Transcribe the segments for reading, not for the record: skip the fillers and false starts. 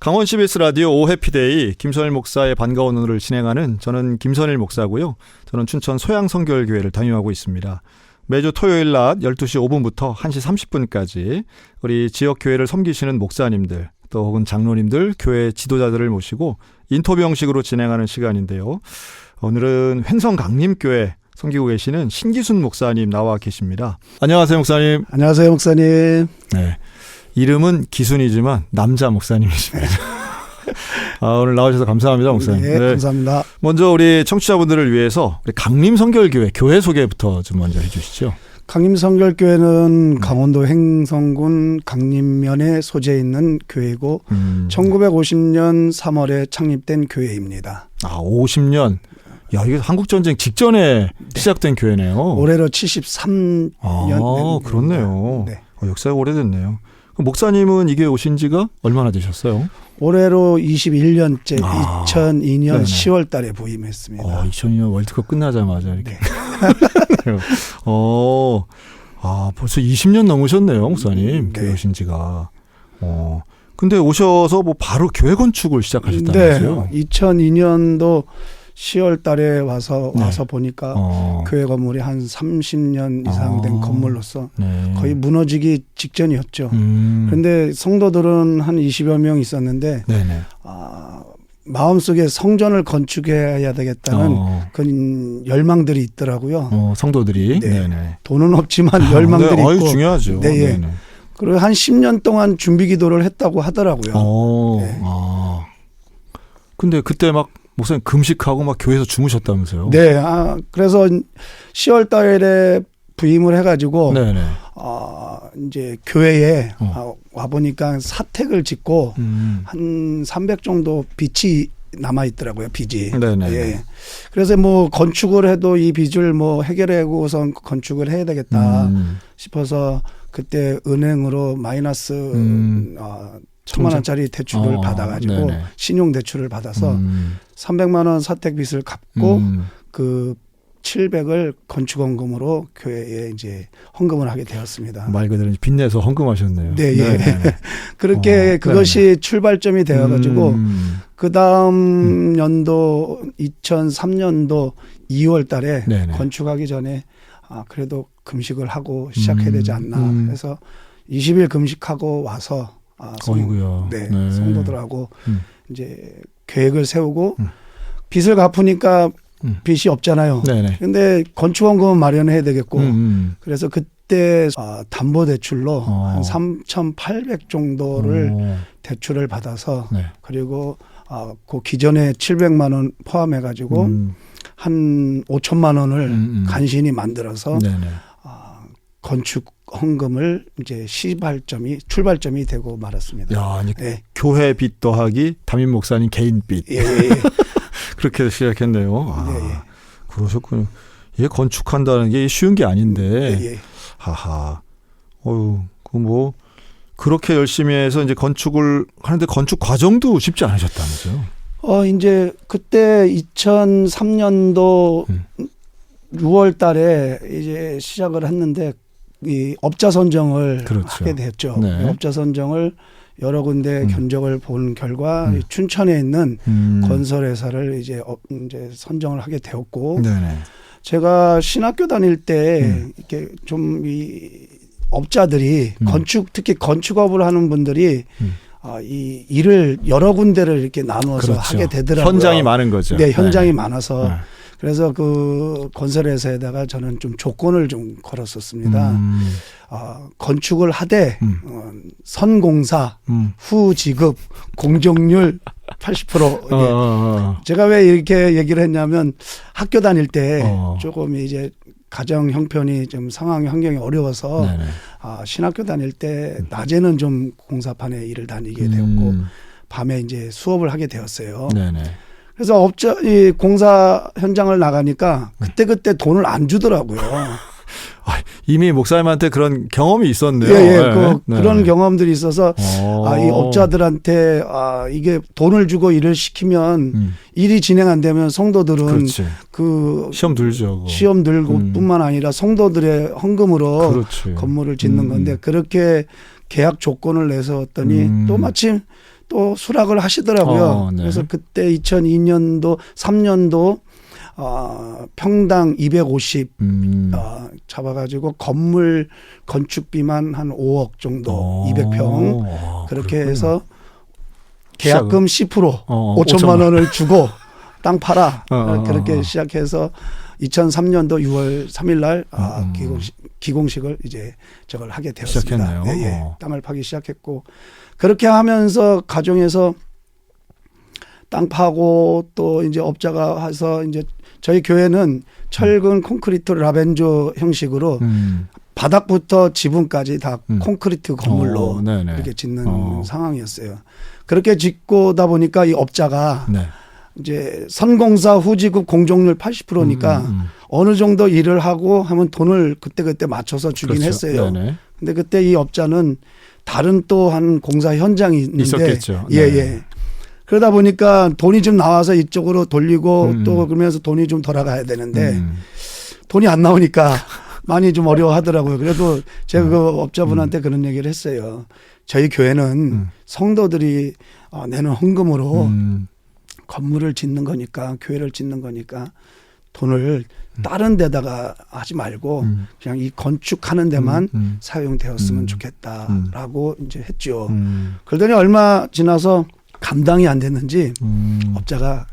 강원 CBS 라디오 오해피데이 김선일 목사의 반가운 오늘을 진행하는 저는 김선일 목사고요. 저는 춘천 소양성결교회를 담임하고 있습니다. 매주 토요일 낮 12시 5분부터 1시 30분까지 우리 지역교회를 섬기시는 목사님들 또 혹은 장로님들, 교회 지도자들을 모시고 인터뷰 형식으로 진행하는 시간인데요. 오늘은 횡성 강림교회 섬기고 계시는 신기순 목사님 나와 계십니다. 안녕하세요, 목사님. 안녕하세요, 목사님. 네. 이름은 기순이지만 남자 목사님이십니다. 오늘 나와주셔서 감사합니다, 목사님. 네, 감사합니다. 먼저 우리 청취자분들을 위해서 우리 강림성결교회 교회 소개부터 좀 먼저 해주시죠. 강림성결교회는 강원도 횡성군 강림면에 소재해 있는 교회고 1950년 3월에 창립된 교회입니다. 50년. 야, 이게 한국전쟁 직전에 시작된 교회네요. 올해로 73년. 그렇네요. 네. 역사가 오래됐네요. 목사님은 이 교회 오신 지가 얼마나 되셨어요? 올해로 21년째 2002년 네네. 10월 달에 부임했습니다. 2002년 월드컵 끝나자마자 이렇게. 네. 벌써 20년 넘으셨네요, 목사님. 네. 교회 오신 지가. 근데 오셔서 뭐 바로 교회 건축을 시작하셨다면서요? 네. 2002년도 10월 달에 와서 보니까 교회 건물이 한 30년 이상 된 건물로서 거의 무너지기 직전이었죠. 그런데 성도들은 한 20여 명 있었는데 마음속에 성전을 건축해야 되겠다는 그런 열망들이 있더라고요. 성도들이? 네. 네네. 돈은 없지만 열망들이 있고. 중요하죠. 네. 네네. 그리고 한 10년 동안 준비 기도를 했다고 하더라고요. 네. 근데 그때 막 목사님 금식하고 막 교회에서 주무셨다면서요? 네. 그래서 10월 달에 부임을 해가지고 이제 교회에 와 보니까 사택을 짓고 한 300 정도 빚이 남아 있더라고요. 빚이. 네네. 예. 그래서 뭐 건축을 해도 이 빚을 뭐 해결하고선 건축을 해야 되겠다 싶어서 그때 은행으로 마이너스 1,000만 원짜리 대출을 받아가지고 신용 대출을 받아서 300만 원 사택 빚을 갚고 그 700을 건축원금으로 교회에 이제 헌금을 하게 되었습니다. 말 그대로 빚내서 헌금하셨네요. 네, 예. 그렇게 그것이 출발점이 되어가지고 그 다음 연도 2003년도 2월 달에 건축하기 전에 그래도 금식을 하고 시작해야 되지 않나 해서 20일 금식하고 와서 성도들하고 이제 계획을 세우고 빚을 ghap으니까 빚이 없잖아요. 그런데 건축원금은 마련해야 되겠고 그래서 그때 담보대출로 한 3,800 정도를 대출을 받아서 그리고 그 기존에 700만 원 포함해가지고 한 5천만 원을 간신히 만들어서 건축 헌금을 이제 출발점이 되고 말았습니다. 야, 교회 빚 더하기 담임 목사님 개인 빚. 예. 그렇게 시작했네요. 그러셨군요. 얘 건축한다는 게 쉬운 게 아닌데. 하하. 뭐 그렇게 열심히 해서 이제 건축을 하는데 건축 과정도 쉽지 않으셨다면서요? 이제 그때 2003년도 6월 달에 이제 시작을 했는데 이 업자 선정을 하게 됐죠. 업자 선정을 여러 군데 견적을 본 결과 춘천에 있는 건설회사를 이제 선정을 하게 되었고 제가 신학교 다닐 때 이렇게 좀 이 업자들이 특히 건축업을 하는 분들이 이 일을 여러 군데를 이렇게 나누어서 하게 되더라고요. 현장이 많은 거죠. 네, 현장이 많아서. 그래서 그 건설회사에다가 저는 좀 조건을 좀 걸었었습니다. 건축을 하되 선공사, 후지급, 공정률 80%. 제가 왜 이렇게 얘기를 했냐면 학교 다닐 때 조금 이제 가정 형편이 좀 상황 환경이 어려워서 신학교 다닐 때 낮에는 좀 공사판에 일을 다니게 되었고 밤에 이제 수업을 하게 되었어요. 그래서 이 공사 현장을 나가니까 그때 돈을 안 주더라고요. 이미 목사님한테 그런 경험이 있었네요. 그런 경험들이 있어서 이 업자들한테 이게 돈을 주고 일을 시키면 일이 진행 안 되면 성도들은 그 시험 들죠. 시험 들고 뿐만 아니라 성도들의 헌금으로 건물을 짓는 건데 그렇게 계약 조건을 내세웠더니 또 마침 또 수락을 하시더라고요. 네. 그래서 그때 2002년도 3년도 평당 250 잡아가지고 건물 건축비만 한 5억 정도 200평 그렇게 그렇군요. 해서 계약금 10% 5천만 원을 주고 땅 팔아 그렇게 시작해서 2003년도 6월 3일 날 기공식을 이제 저걸 하게 되었습니다. 시작했네요. 예, 예. 땅을 파기 시작했고 그렇게 하면서 가정에서 땅 파고 또 이제 업자가 와서 이제 저희 교회는 철근 콘크리트 라벤조 형식으로 바닥부터 지붕까지 다 콘크리트 건물로 이렇게 짓는 상황이었어요. 그렇게 짓고다 보니까 이 업자가 네. 이제 선공사 후지급 공정률 80%니까 어느 정도 일을 하고 하면 돈을 그때 맞춰서 주긴 그렇죠. 했어요. 네네. 근데 그때 이 업자는 다른 또 한 공사 현장이 있는데 있었겠죠. 예, 네. 예. 그러다 보니까 돈이 좀 나와서 이쪽으로 돌리고 또 그러면서 돈이 좀 돌아가야 되는데 돈이 안 나오니까 많이 좀 어려워하더라고요. 그래도 제가 그 업자분한테 그런 얘기를 했어요. 저희 교회는 성도들이 내는 헌금으로 건물을 짓는 거니까 교회를 짓는 거니까 돈을 다른 데다가 하지 말고 그냥 이 건축하는 데만 사용되었으면 좋겠다라고 이제 했죠. 그러더니 얼마 지나서 감당이 안 됐는지 업자가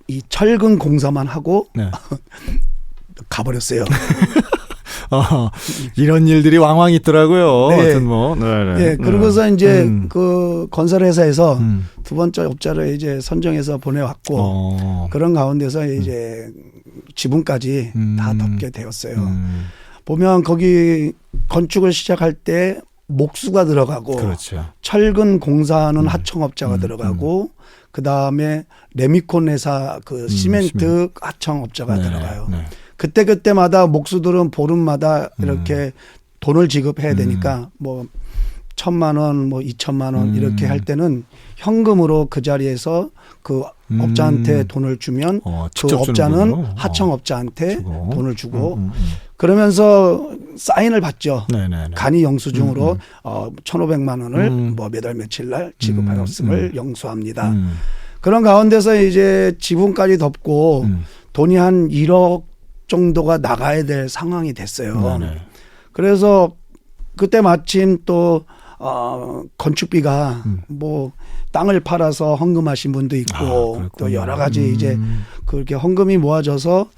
이 철근 공사만 하고 네. 가버렸어요. 이런 일들이 왕왕 있더라고요. 네. 하여튼 뭐. 네네. 예, 그러고서 이제 그 건설회사에서 두 번째 업자를 이제 선정해서 보내왔고 그런 가운데서 이제 지붕까지 다 덮게 되었어요. 보면 거기 건축을 시작할 때 목수가 들어가고 그렇죠. 철근 공사하는 하청업자가 들어가고 그 다음에 레미콘 회사 그 시멘트 하청업자가 네, 들어가요. 네. 그때마다 목수들은 보름마다 이렇게 돈을 지급해야 되니까 뭐 1,000만 원, 뭐 2천만 원 이렇게 할 때는 현금으로 그 자리에서 그 업자한테 돈을 주면 그 직접 업자는 주는군요. 하청업자한테 주고. 돈을 주고 그러면서 사인을 받죠. 네네네. 간이 영수증으로 1,500만 원을 뭐 몇 월 며칠 날 지급하였음을 영수합니다. 그런 가운데서 이제 지붕까지 덮고 돈이 한 1억 정도가 나가야 될 상황이 됐어요. 네네. 그래서 그때 마침 또 건축비가 뭐 땅을 팔아서 헌금하신 분도 있고 또 여러 가지 이제 그렇게 헌금이 모아져서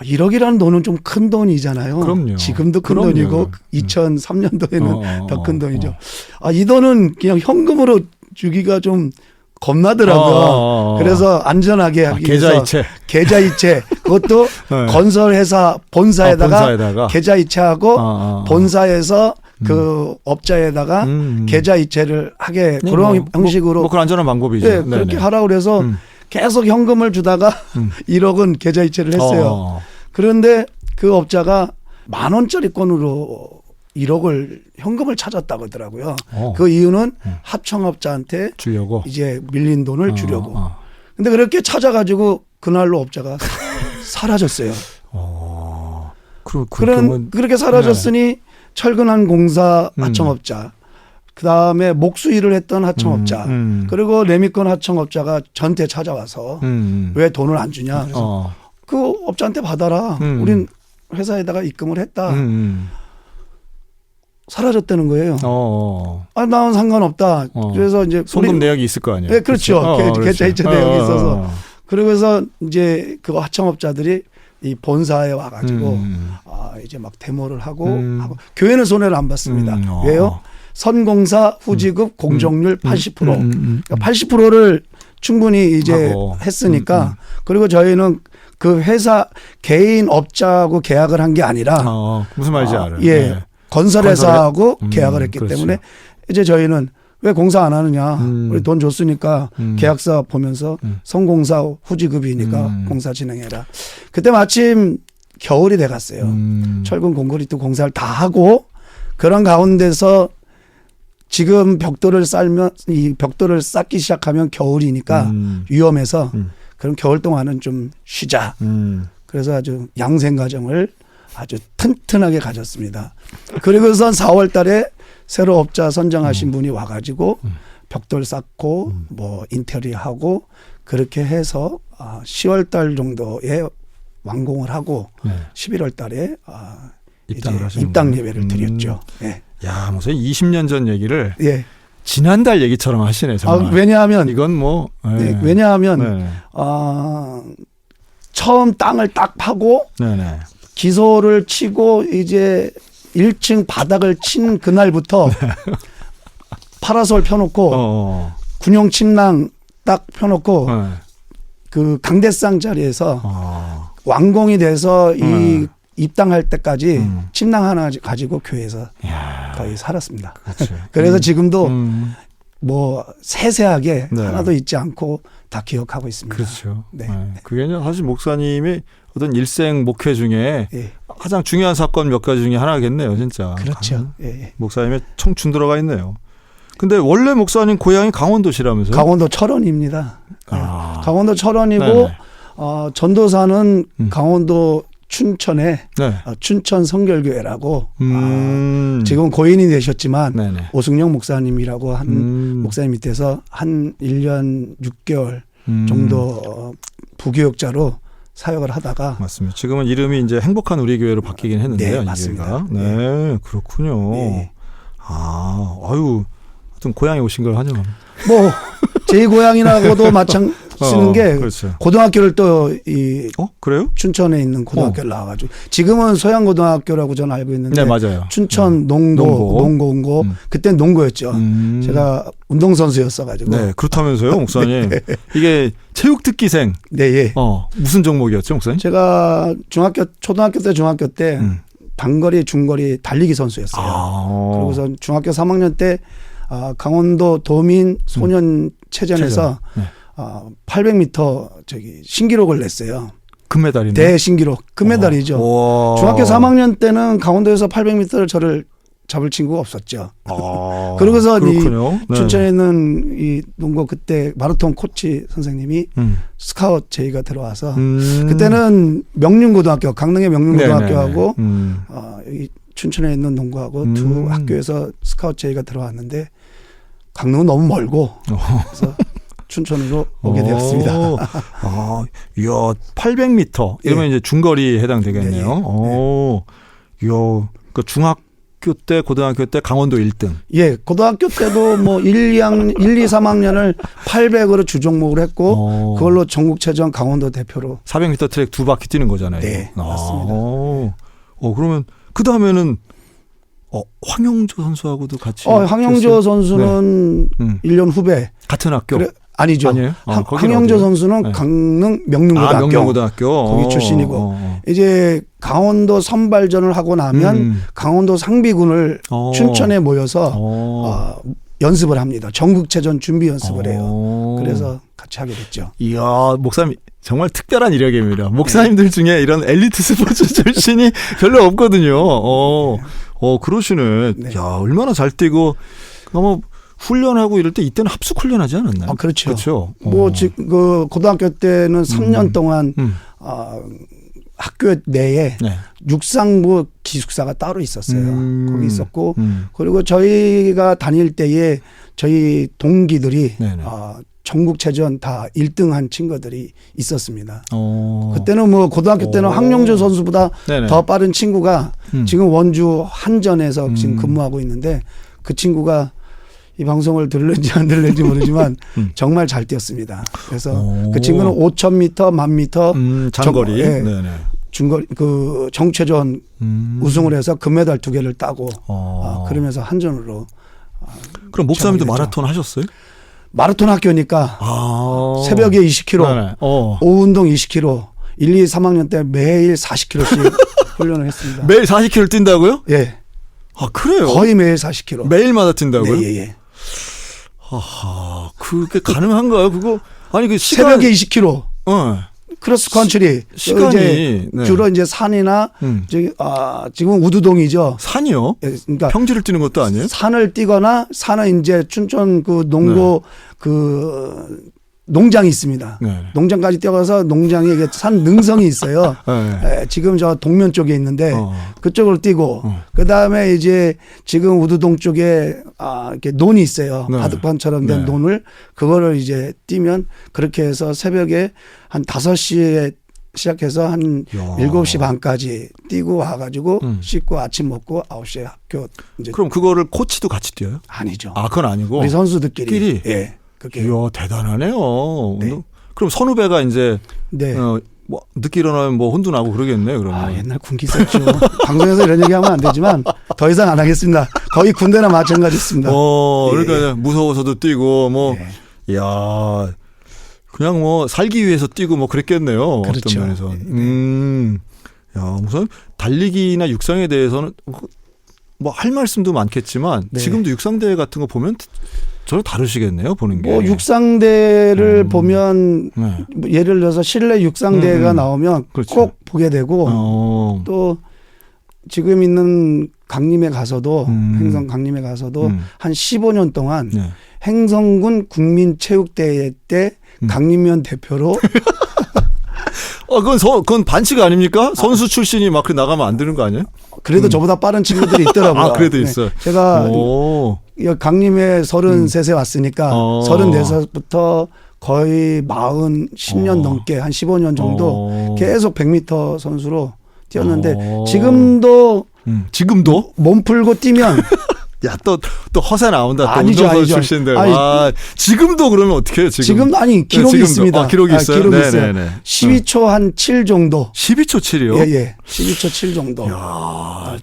1억이라는 돈은 좀 큰 돈이잖아요. 그럼요. 지금도 큰 그럼요. 돈이고 2003년도에는 더 큰 돈이죠. 이 돈은 그냥 현금으로 주기가 좀 겁나더라고요. 그래서 안전하게 하기 위해서 계좌이체 그것도 네. 건설회사 본사에다가 계좌이체하고 본사에서 그 업자에다가 계좌이체를 하게 그런 형식으로 뭐 그런 안전한 방법이죠. 네, 그렇게 하라고 그래서 계속 현금을 주다가 1억은 계좌이체를 했어요. 그런데 그 업자가 10,000원짜리 건으로 1억을 현금을 찾았다고 하더라고요. 그 이유는 하청업자한테 주려고 이제 밀린 돈을 주려고. 근데 그렇게 찾아가지고 그날로 업자가 사라졌어요. 그렇게 사라졌으니 네. 철근한 공사 하청업자, 그 다음에 목수 일을 했던 하청업자, 그리고 레미콘 하청업자가 전태 찾아와서 왜 돈을 안 주냐. 그래서 그 업자한테 받아라. 우린 회사에다가 입금을 했다. 사라졌다는 거예요. 나는 상관없다. 그래서 이제 송금 내역이 있을 거 아니에요. 네, 그렇죠. 계좌이체 내역이 있어서. 그러면서 이제 그 하청업자들이 이 본사에 와가지고 이제 막 데모를 하고 교회는 손해를 안 받습니다. 왜요? 선공사 후지급 공정률 80%. 그러니까 80%를 충분히 이제 했으니까 그리고 저희는 그 회사 개인 업자하고 계약을 한 게 아니라 무슨 말인지 알아요. 예. 네. 건설회사하고 계약을 했기 그렇죠. 때문에 이제 저희는 왜 공사 안 하느냐. 우리 돈 줬으니까 계약서 보면서 선공사 후지급이니까 공사 진행해라. 그때 마침 겨울이 돼 갔어요. 철근 콘크리트 공사를 다 하고 그런 가운데서 지금 벽돌을 쌓으면 이 벽돌을 쌓기 시작하면 겨울이니까 위험해서 그럼 겨울 동안은 좀 쉬자. 그래서 아주 양생 과정을 아주 튼튼하게 가졌습니다. 그리고선 4월 달에 새로 업자 선정하신 분이 와가지고 벽돌 쌓고 뭐 인테리어 하고 그렇게 해서 10월 달 정도에 완공을 하고 네. 11월 달에 입당을 이제 입당 예배를 드렸죠. 예. 야, 무슨 20년 전 얘기를 예. 지난달 얘기처럼 하시네 정말. 왜냐하면 이건 뭐 네, 왜냐하면 네. 처음 땅을 딱 파고 네네. 기소를 치고 이제 1층 바닥을 친 그날부터 파라솔 펴놓고 군용 침낭 딱 펴놓고 네. 그 강대상 자리에서 완공이 돼서 이 입당할 때까지 침낭 하나 가지고 교회에서 이야. 거의 살았습니다. 그렇죠. 그래서 지금도 뭐 세세하게 네. 하나도 잊지 않고 다 기억하고 있습니다. 그렇죠. 네. 네. 그게 사실 목사님이 어떤 일생 목회 중에 예. 가장 중요한 사건 몇 가지 중에 하나겠네요, 진짜. 그렇죠. 예. 목사님의 청춘 들어가 있네요. 근데 원래 목사님 고향이 강원도시라면서요? 강원도 철원입니다. 강원도 철원이고 네네. 전도사는 강원도 춘천에 네. 춘천 성결교회라고 지금 고인이 되셨지만 네네. 오승영 목사님이라고 한 목사님 밑에서 한 1년 6개월 정도 부교육자로 사역을 하다가 맞습니다. 지금은 이름이 이제 행복한 우리 교회로 바뀌긴 했는데요. 네, 맞습니다. 네, 그렇군요. 네. 아유, 하여튼 고향에 오신 걸 환영합니다. 뭐 제 고향이라고도 마찬가지인 게 그렇죠. 고등학교를 또 이 그래요? 춘천에 있는 고등학교를 나와가지고 지금은 소양고등학교라고 저는 알고 있는데 네, 맞아요. 춘천 농고 그때는 농고였죠. 제가 운동선수였어가지고. 네, 그렇다면서요, 목사님. 이게 체육특기생. 네, 예. 무슨 종목이었죠, 목사님? 제가 초등학교 때 단거리, 중거리 달리기 선수였어요. 그러고서 중학교 3학년 때 강원도 도민 소년체전에서 800m 신기록을 냈어요. 금메달이네. 대신기록. 금메달이죠. 중학교 3학년 때는 강원도에서 800m를 저를 잡을 친구가 없었죠. 그러고서 이 춘천에 있는 이 농구 그때 마라톤 코치 선생님이 스카웃 제의가 들어와서 그때는 명륜고등학교, 강릉의 명륜고등학교하고 여기 춘천에 있는 농구하고 두 학교에서 스카웃 제의가 들어왔는데 강릉은 너무 멀고 그래서 춘천으로 오게 되었습니다. 이야, 800m 이러면 이제 중거리에 해당되겠네요. 이야, 그 중학교 때, 고등학교 때 강원도 1등. 예, 고등학교 때도 뭐 1, 2, 3학년을 800으로 주종목을 했고 그걸로 전국체전 강원도 대표로 400m 트랙 2바퀴 뛰는 거잖아요. 네, 맞습니다. 그러면 그 다음에는 황영조 선수하고도 같이. 황영조 선수는 1년 후배. 같은 학교? 아니죠. 아니에요? 황영조 선수는 강릉 명륜고등학교. 명륜고등학교. 거기 출신이고. 이제 강원도 선발전을 하고 나면 강원도 상비군을 춘천에 모여서 연습을 합니다. 전국체전 준비 연습을 해요. 그래서 같이 하게 됐죠. 이야, 목사님 정말 특별한 이력입니다. 목사님들 중에 이런 엘리트 스포츠 출신이 별로 없거든요. 그러시네. 네. 야, 얼마나 잘 뛰고 뭐 훈련하고 이럴 때 이때는 합숙 훈련하지 않았나요? 그렇죠. 그렇죠. 뭐 지금 그 고등학교 때는 3년 동안 학교 내에 육상부 기숙사가 따로 있었어요. 거기 있었고 그리고 저희가 다닐 때에 저희 동기들이 전국체전 다 1등한 친구들이 있었습니다. 그때는 뭐 고등학교 때는 황영조 선수보다 더 빠른 친구가 지금 원주 한전에서 지금 근무하고 있는데 그 친구가 이 방송을 들을지 안 들을지 모르지만 정말 잘 뛰었습니다. 그래서 그 친구는 5,000m, 1000m 장거리, 중거리 그 정체전 우승을 해서 금메달 2개를 따고 그러면서 한전으로. 그럼 목사님도 마라톤 하셨어요? 마라톤 학교니까 새벽에 20km, 오후 운동 20km, 1, 2, 3학년 때 매일 40km씩 훈련을 했습니다. 매일 40km 뛴다고요? 예. 그래요? 거의 매일 40km. 매일마다 뛴다고요? 네, 예. 그게 가능한가요? 그거 아니 그 시간 새벽에 20km. 크로스 컨트리. 시간이 이제 주로 이제 산이나 지금 우두동이죠. 산이요? 예, 그러니까 평지를 뛰는 것도 아니에요? 산을 뛰거나 산은 이제 춘천 그 농고 그 농장이 있습니다. 네. 농장까지 뛰어가서 농장에 이게 산 능성이 있어요. 네. 지금 저 동면 쪽에 있는데 그쪽으로 뛰고 그 다음에 이제 지금 우두동 쪽에 이렇게 논이 있어요. 네. 바둑판처럼 된 네. 논을 그거를 이제 뛰면 그렇게 해서 새벽에 한 5시에 시작해서 한 7시 반까지 뛰고 와가지고 씻고 아침 먹고 9시에 학교 이제. 그럼 그거를 코치도 같이 뛰어요? 아니죠. 아, 그건 아니고. 우리 선수들끼리. 예. 그게. 이야, 대단하네요. 네. 그럼 선후배가 이제 네. 뭐 늦게 일어나면 뭐 혼도 나고 그러겠네, 그러면. 옛날 군기 썼죠. 방송에서 이런 얘기하면 안 되지만 더 이상 안 하겠습니다. 거의 군대나 마찬가지였습니다. 그러니까 무서워서도 뛰고 뭐, 예. 이야, 그냥 뭐 살기 위해서 뛰고 뭐 그랬겠네요. 그렇죠. 어떤 면에서. 야, 우선 달리기나 육상에 대해서는 뭐 할 말씀도 많겠지만 네. 지금도 육상대회 같은 거 보면 전혀 다르시겠네요, 보는 게. 뭐 육상대를 보면 네. 뭐 예를 들어서 실내 육상대회가 나오면 그렇죠. 꼭 보게 되고 또 지금 있는 강림에 가서도 행성 강림에 가서도 한 15년 동안 네. 행성군 국민체육대회 때 강림면 대표로 그건 반칙 아닙니까? 선수 출신이 막 나가면 안 되는 거 아니에요? 그래도 저보다 빠른 친구들이 있더라고요. 아, 그래도 있어요. 제가 강림에 33세 왔으니까 34살부터 거의 10년 넘게 한 15년 정도 계속 100m 선수로 뛰었는데 지금도 몸 풀고 뛰면 야, 또 허세 나온다. 또 아니죠, 운동선수 아니죠. 출신들. 아니, 지금도 그러면 어떻게 해요? 지금 아니 기록이 지금도. 있습니다. 기록이 있어요? 기록이 네네네. 있어요. 12초 한 7 정도. 12초 7이요? 예. 12초 7 정도. 야,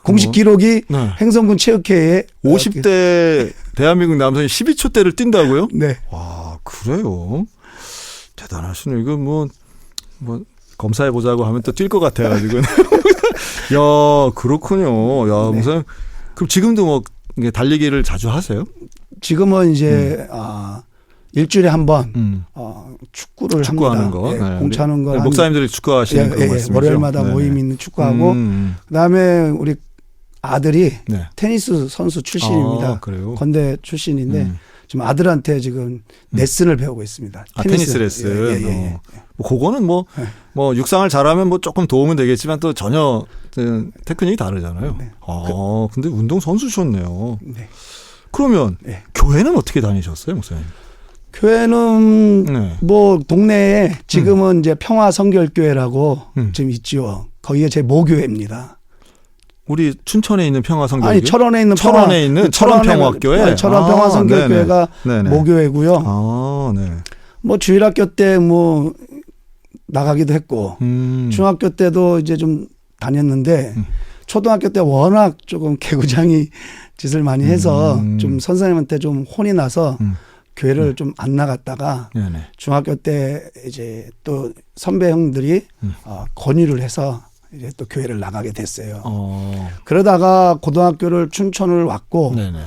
공식 기록이 네. 행성군 체육회에 50대 대한민국 남성이 12초대를 뛴다고요? 네. 와, 그래요? 대단하시네. 이거 뭐 검사해 보자고 하면 또 뛸 것 같아 가지고. 야, 그렇군요. 야, 무슨 그럼 지금도 뭐 달리기를 자주 하세요? 지금은 이제 일주일에 한 번 축구를 축구하는 합니다. 거, 예, 네. 공차는 거 목사님들이 축구하시는 그 말씀이죠? 월요일마다 네네. 모임 있는 축구하고 그다음에 우리 아들이 네. 테니스 선수 출신입니다. 그래요? 건대 출신인데 지금 아들한테 지금 레슨을 배우고 있습니다. 테니스 레슨. 예. 뭐 그거는 뭐 육상을 잘하면 뭐 조금 도움은 되겠지만 또 전혀 테크닉이 다르잖아요. 네. 근데 운동 선수셨네요. 네. 그러면 네. 교회는 어떻게 다니셨어요, 목사님? 교회는 네. 뭐 동네에 지금은 이제 평화성결교회라고 지금 있죠. 거기에 제 모교회입니다. 우리 춘천에 있는 평화성교회? 아니 철원에 있는 철원평화교회? 철원 평화성결교회가 모교회고요. 네. 뭐 주일학교 때 뭐 나가기도 했고 중학교 때도 이제 좀 다녔는데 초등학교 때 워낙 조금 개구장이 짓을 많이 해서 좀 선생님한테 좀 혼이 나서 교회를 좀 안 나갔다가 네네. 중학교 때 이제 또 선배 형들이 권유를 해서 이제 또 교회를 나가게 됐어요. 그러다가 고등학교를 춘천을 왔고 네네.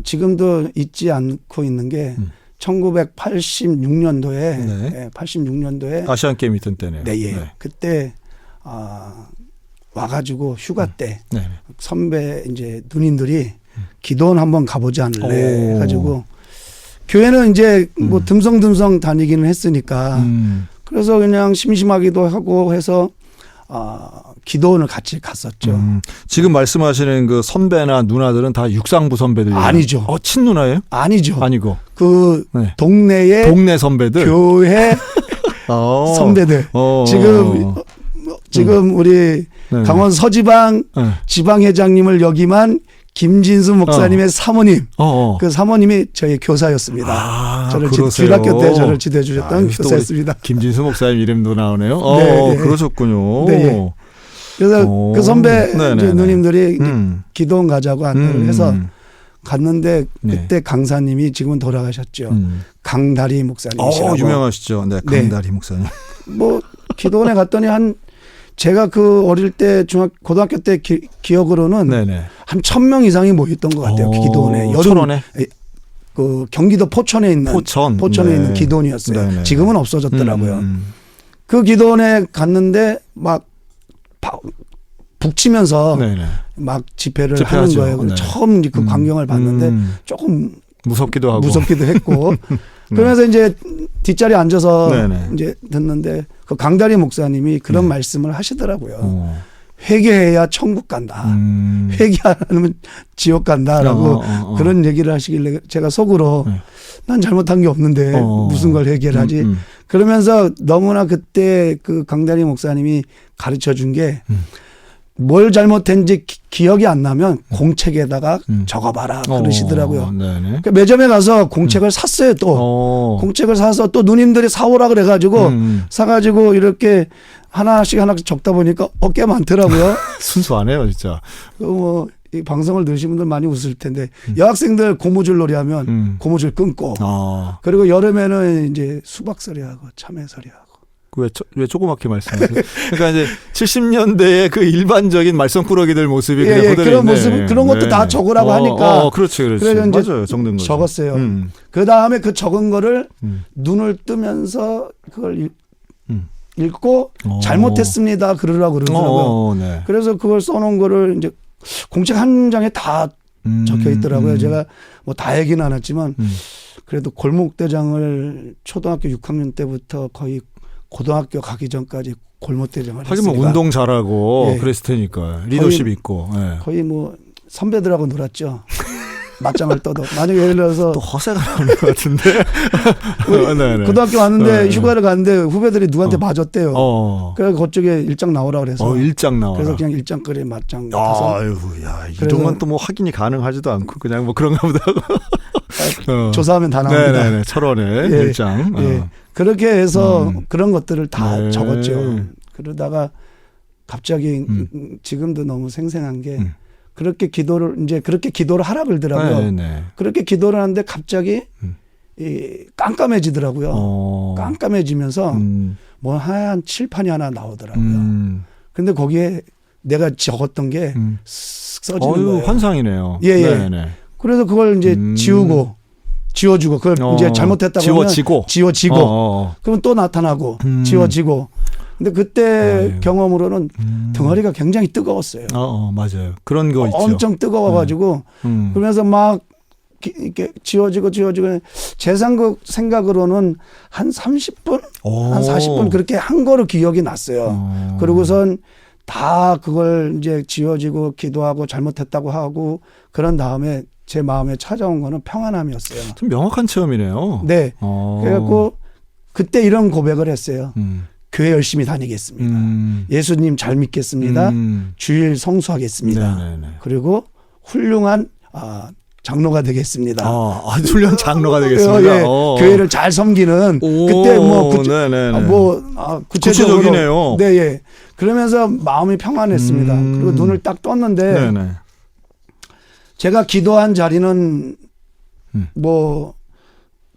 지금도 잊지 않고 있는 게 1986년도에 네. 86년도에 아시안 게임 있던 때네요. 네. 그때 와가지고 휴가 때 선배 이제 누님들이 기도원 한번 가보지 않을래 해가지고 교회는 이제 뭐 듬성듬성 다니기는 했으니까 그래서 그냥 심심하기도 하고 해서 기도원을 같이 갔었죠. 지금 말씀하시는 그 선배나 누나들은 다 육상부 선배들이에요? 아니죠. 친누나예요? 아니죠. 아니고. 그 네. 동네의 동네 선배들? 교회 선배들. 지금 우리 네네. 강원 서지방 지방회장님을 역임한 김진수 목사님의 사모님. 그 사모님이 저희 교사였습니다. 저를 주일학교 때 저를 지도해 주셨던 교사였습니다. 김진수 목사님 이름도 나오네요. 네. 그러셨군요. 네. 그래서 그 선배 누님들이 기도원 가자고 안내를 해서 갔는데 그때 강사님이 지금은 돌아가셨죠. 강다리 목사님이시라고. 유명하시죠. 네, 강다리 목사님. 뭐 기도원에 갔더니 제가 그 어릴 때 고등학교 때 기억으로는 한 1,000명 이상이 모였던 것 같아요. 기도원에. 철원에? 그 경기도 포천에 있는 있는 기도원이었어요. 네네. 지금은 없어졌더라고요. 그 기도원에 갔는데 막 북치면서 막 집회를 하는 거예요. 처음 그 광경을 봤는데 조금 무섭기도 하고 했고 그러면서 이제 뒷자리에 앉아서 네네. 이제 듣는데 그 강다리 목사님이 그런 네. 말씀을 하시더라고요. 회개해야 천국 간다. 회개 안 하면 지옥 간다라고 그런 얘기를 하시길래 제가 속으로 네. 난 잘못한 게 없는데 무슨 걸 회개를 하지. 그러면서 너무나 그때 그 강다리 목사님이 가르쳐 준 게 뭘 잘못했는지 기억이 안 나면 공책에다가 적어봐라 그러시더라고요. 그러니까 매점에 가서 공책을 샀어요. 또 공책을 사서 또 누님들이 사오라 그래가지고 사가지고 이렇게 하나씩 적다 보니까 꽤 많더라고요. 순수하네요, 진짜. 뭐 이 방송을 들으신 분들 많이 웃을 텐데 여학생들 고무줄 놀이하면 고무줄 끊고 그리고 여름에는 이제 수박서리하고 참외서리하고. 왜 조그맣게 말씀하세요? 그러니까 이제 70년대의 그 일반적인 말썽꾸러기들 모습이 그냥 그대로 그런 있네. 모습 그런 것도 다 적으라고 하니까. 그렇지. 그래서 이제 맞아요, 적는 거. 적었어요. 그 다음에 그 적은 거를 눈을 뜨면서 그걸 읽고 잘못했습니다 그러라고 그러더라고요. 네. 그래서 그걸 써놓은 거를 이제 공책 한 장에 다 적혀 있더라고요. 제가 뭐 다 얘기는 안 했지만 그래도 골목대장을 초등학교 6학년 때부터 거의 고등학교 가기 전까지 골목대장을 하긴 뭐 했으니까 운동 잘하고 예. 그랬을 테니까 리더십 있고. 예. 거의 뭐 선배들하고 놀았죠. 맞짱을 떠도. 만약에 예를 들어서 또 허세가 나오는 것 같은데. 네네. 고등학교 왔는데 네. 휴가를 갔는데 후배들이 누구한테 맞았대요. 그래서 그쪽에 일장 나오라 그래서. 일장 나와라. 그래서 그냥 일장거리 맞짱 타서. 아유, 야, 이런 건 또 뭐 확인이 가능하지도 않고 그냥 뭐 그런가 보다. 조사하면 다 나옵니다. 네네네. 철원에 예. 일장. 예. 그렇게 해서 그런 것들을 다 네. 적었죠. 그러다가 갑자기 지금도 너무 생생한 게 그렇게 기도를 하라 그러더라고요. 네네. 그렇게 기도를 하는데 갑자기 이 깜깜해지더라고요. 깜깜해지면서 뭐 하얀 칠판이 하나 나오더라고요. 근데 거기에 내가 적었던 게 써지는 거예요. 환상이네요. 예. 네네. 그래서 그걸 이제 지워주고 그걸 이제 잘못했다고 하면 지워지고 그러면 또 나타나고 지워지고. 근데 그때 경험으로는 등허리가 굉장히 뜨거웠어요. 맞아요. 그런 거 있죠. 엄청 뜨거워가지고 그러면서 막 이렇게 지워지고 제 생각으로는 한 30분, 한 40분 그렇게 한 거로 기억이 났어요. 그러고선 다 그걸 이제 지워지고 기도하고 잘못했다고 하고 그런 다음에 제 마음에 찾아온 거는 평안함이었어요. 좀 명확한 체험이네요. 네. 그래갖고 그때 이런 고백을 했어요. 교회 열심히 다니겠습니다. 예수님 잘 믿겠습니다. 주일 성수하겠습니다. 네네네. 그리고 훌륭한 장로가 되겠습니다. 훌륭한 장로가 되겠습니다. 예. 교회를 잘 섬기는 그때 구체적이네요. 네, 예. 그러면서 마음이 평안했습니다. 그리고 눈을 딱 떴는데 네네. 제가 기도한 자리는 뭐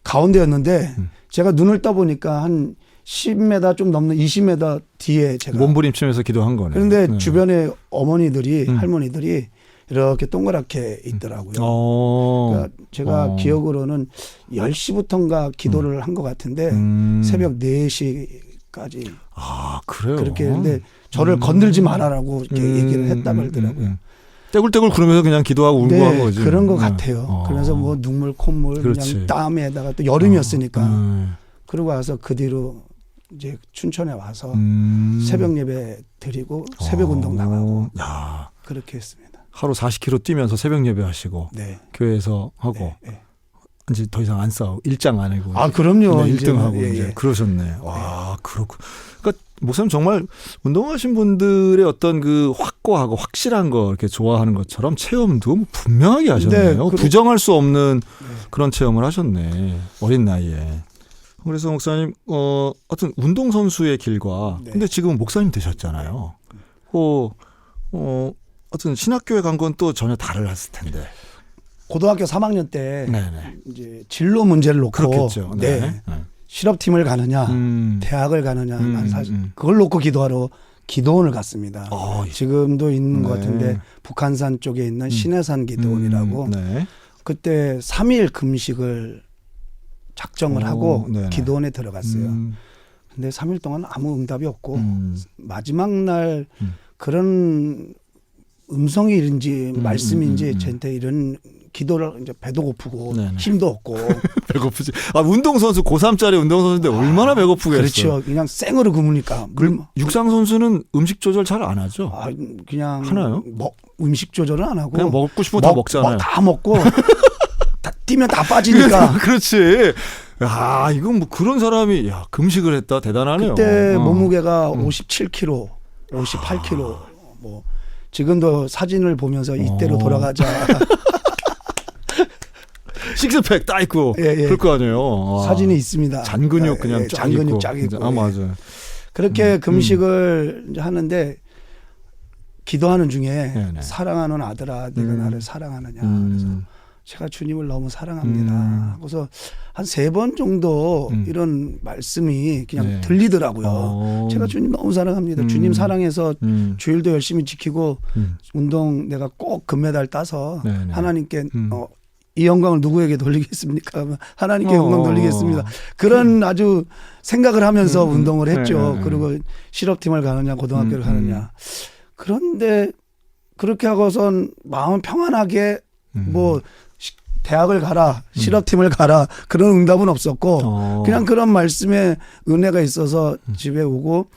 가운데였는데 제가 눈을 떠보니까 한 10m 좀 넘는 20m 뒤에 제가 몸부림치면서 기도한 거네요. 그런데 네. 주변에 어머니들이 할머니들이 이렇게 동그랗게 있더라고요. 그러니까 제가 기억으로는 10시부터인가 기도를 한 것 같은데 새벽 4시까지 그래요? 그렇게 했는데 저를 건들지 말아라고 이렇게 얘기를 했다고 하더라고요. 떼굴떼굴 그러면서 그냥 기도하고 울고 한 거지. 그런 것 같아요. 그래서 뭐 눈물, 콧물 그렇지. 그냥 땀에다가 또 여름이었으니까 그러고 와서 그 뒤로 이제 춘천에 와서 새벽 예배 드리고 새벽 운동 나가고 그렇게 했습니다. 하루 40km 뛰면서 새벽 예배 하시고 교회에서 하고 이제 더 이상 안 싸우고 일장 안 하고 그럼요. 1등하고 이제 그러셨네. 와, 그렇고. 그러니까 목사님 정말 운동하신 분들의 어떤 그 확고하고 확실한 거 이렇게 좋아하는 것처럼 체험도 분명하게 하셨네요. 부정할 수 없는 그런 체험을 하셨네. 어린 나이에. 그래서 목사님 어떤 운동 선수의 길과 근데 지금 목사님 되셨잖아요. 어떤 신학교에 간 건 또 전혀 다르셨을 텐데. 고등학교 3학년 때 이제 진로 문제를 놓고 그렇겠죠. 실업팀을 가느냐 대학을 가느냐 사실 그걸 놓고 기도하러 기도원을 갔습니다. 지금도 있는 것 같은데 북한산 쪽에 있는 신해산 기도원이라고 그때 3일 금식을 작정을 하고 기도원에 들어갔어요. 근데 3일 동안 아무 응답이 없고 마지막 날 그런 음성인지 말씀인지 저한테 이런 기도를 이제 배도 고프고 네네. 힘도 없고 배고프지. 운동선수 고3짜리 운동선수인데 얼마나 배고프겠어요. 그렇죠. 그냥 생으로 굶으니까. 육상 선수는 음식 조절 잘 안 하죠. 그냥 하나요? 음식 조절은 안 하고 그냥 먹고 싶으면 다 먹잖아요. 다 먹고 다 뛰면 다 빠지니까. 그렇지. 이건 뭐 그런 사람이 금식을 했다 대단하네요. 그때 몸무게가 57kg, 58kg. 뭐 지금도 사진을 보면서 이때로 돌아가자. 식스팩 딱 있고 그럴 거 아니에요. 사진이 있습니다. 잔근육 그냥 쫙 잔근육 있고. 쫙 있고. 맞아요. 그렇게 금식을 이제 하는데 기도하는 중에 네네. 사랑하는 아들아 내가 나를 사랑하느냐. 그래서 제가 주님을 너무 사랑합니다. 그래서 한 3번 정도 이런 말씀이 그냥 들리더라고요. 제가 주님 너무 사랑합니다. 주님 사랑해서 주일도 열심히 지키고 운동 내가 꼭 금메달 따서 하나님께 이 영광을 누구에게 돌리겠습니까? 하나님께 영광 돌리겠습니다. 그런 아주 생각을 하면서 운동을 했죠. 그리고 실업팀을 가느냐 고등학교를 가느냐. 그런데 그렇게 하고선 마음 평안하게 뭐 대학을 가라, 실업팀을 가라 그런 응답은 없었고 그냥 그런 말씀에 은혜가 있어서 집에 오고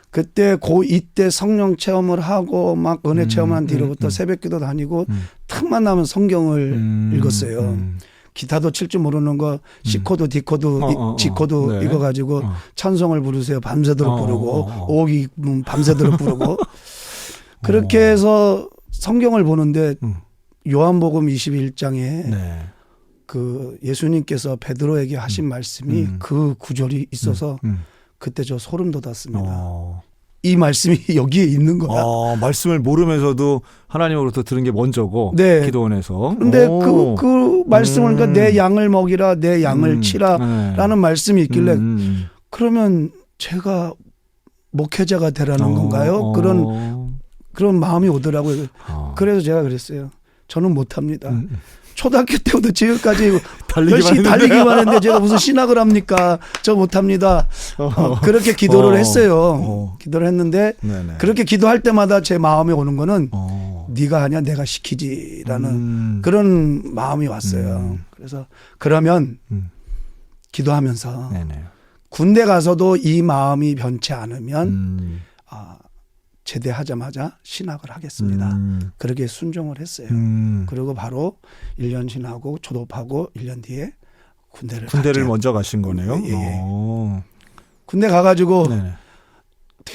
그때 이때 성령 체험을 하고 막 은혜 체험한 뒤로부터 새벽기도 다니고 틈만 나면 성경을 읽었어요. 기타도 칠 줄 모르는 거 C코드, D코드, G코드 이거 가지고 찬송을 부르세요. 밤새도록 부르고 오기 밤새도록 부르고 그렇게 해서 성경을 보는데 요한복음 21장에 그 예수님께서 베드로에게 하신 말씀이 그 구절이 있어서 그때 저 소름 돋았습니다. 이 말씀이 여기에 있는 거야. 말씀을 모르면서도 하나님으로부터 들은 게 먼저고 기도원에서. 그런데 그 말씀을 그러니까 내 양을 먹이라 내 양을 치라라는 말씀이 있길래 그러면 제가 목회자가 되라는 건가요? 그런 마음이 오더라고요. 그래서 제가 그랬어요. 저는 못합니다. 초등학교 때부터 지금까지 열심히 달리기만 했는데 제가 무슨 신학을 합니까? 저 못합니다. 그렇게 기도를 했어요. 기도를 했는데 그렇게 기도할 때마다 제 마음에 오는 거는 네가 하냐 내가 시키지라는 그런 마음이 왔어요. 그래서 그러면 기도하면서 군대 가서도 이 마음이 변치 않으면 제대하자마자 신학을 하겠습니다. 그렇게 순종을 했어요. 그리고 바로 1년 지나고 졸업하고 1년 뒤에 군대를 갔죠. 먼저 가신 거네요. 군대 가가지고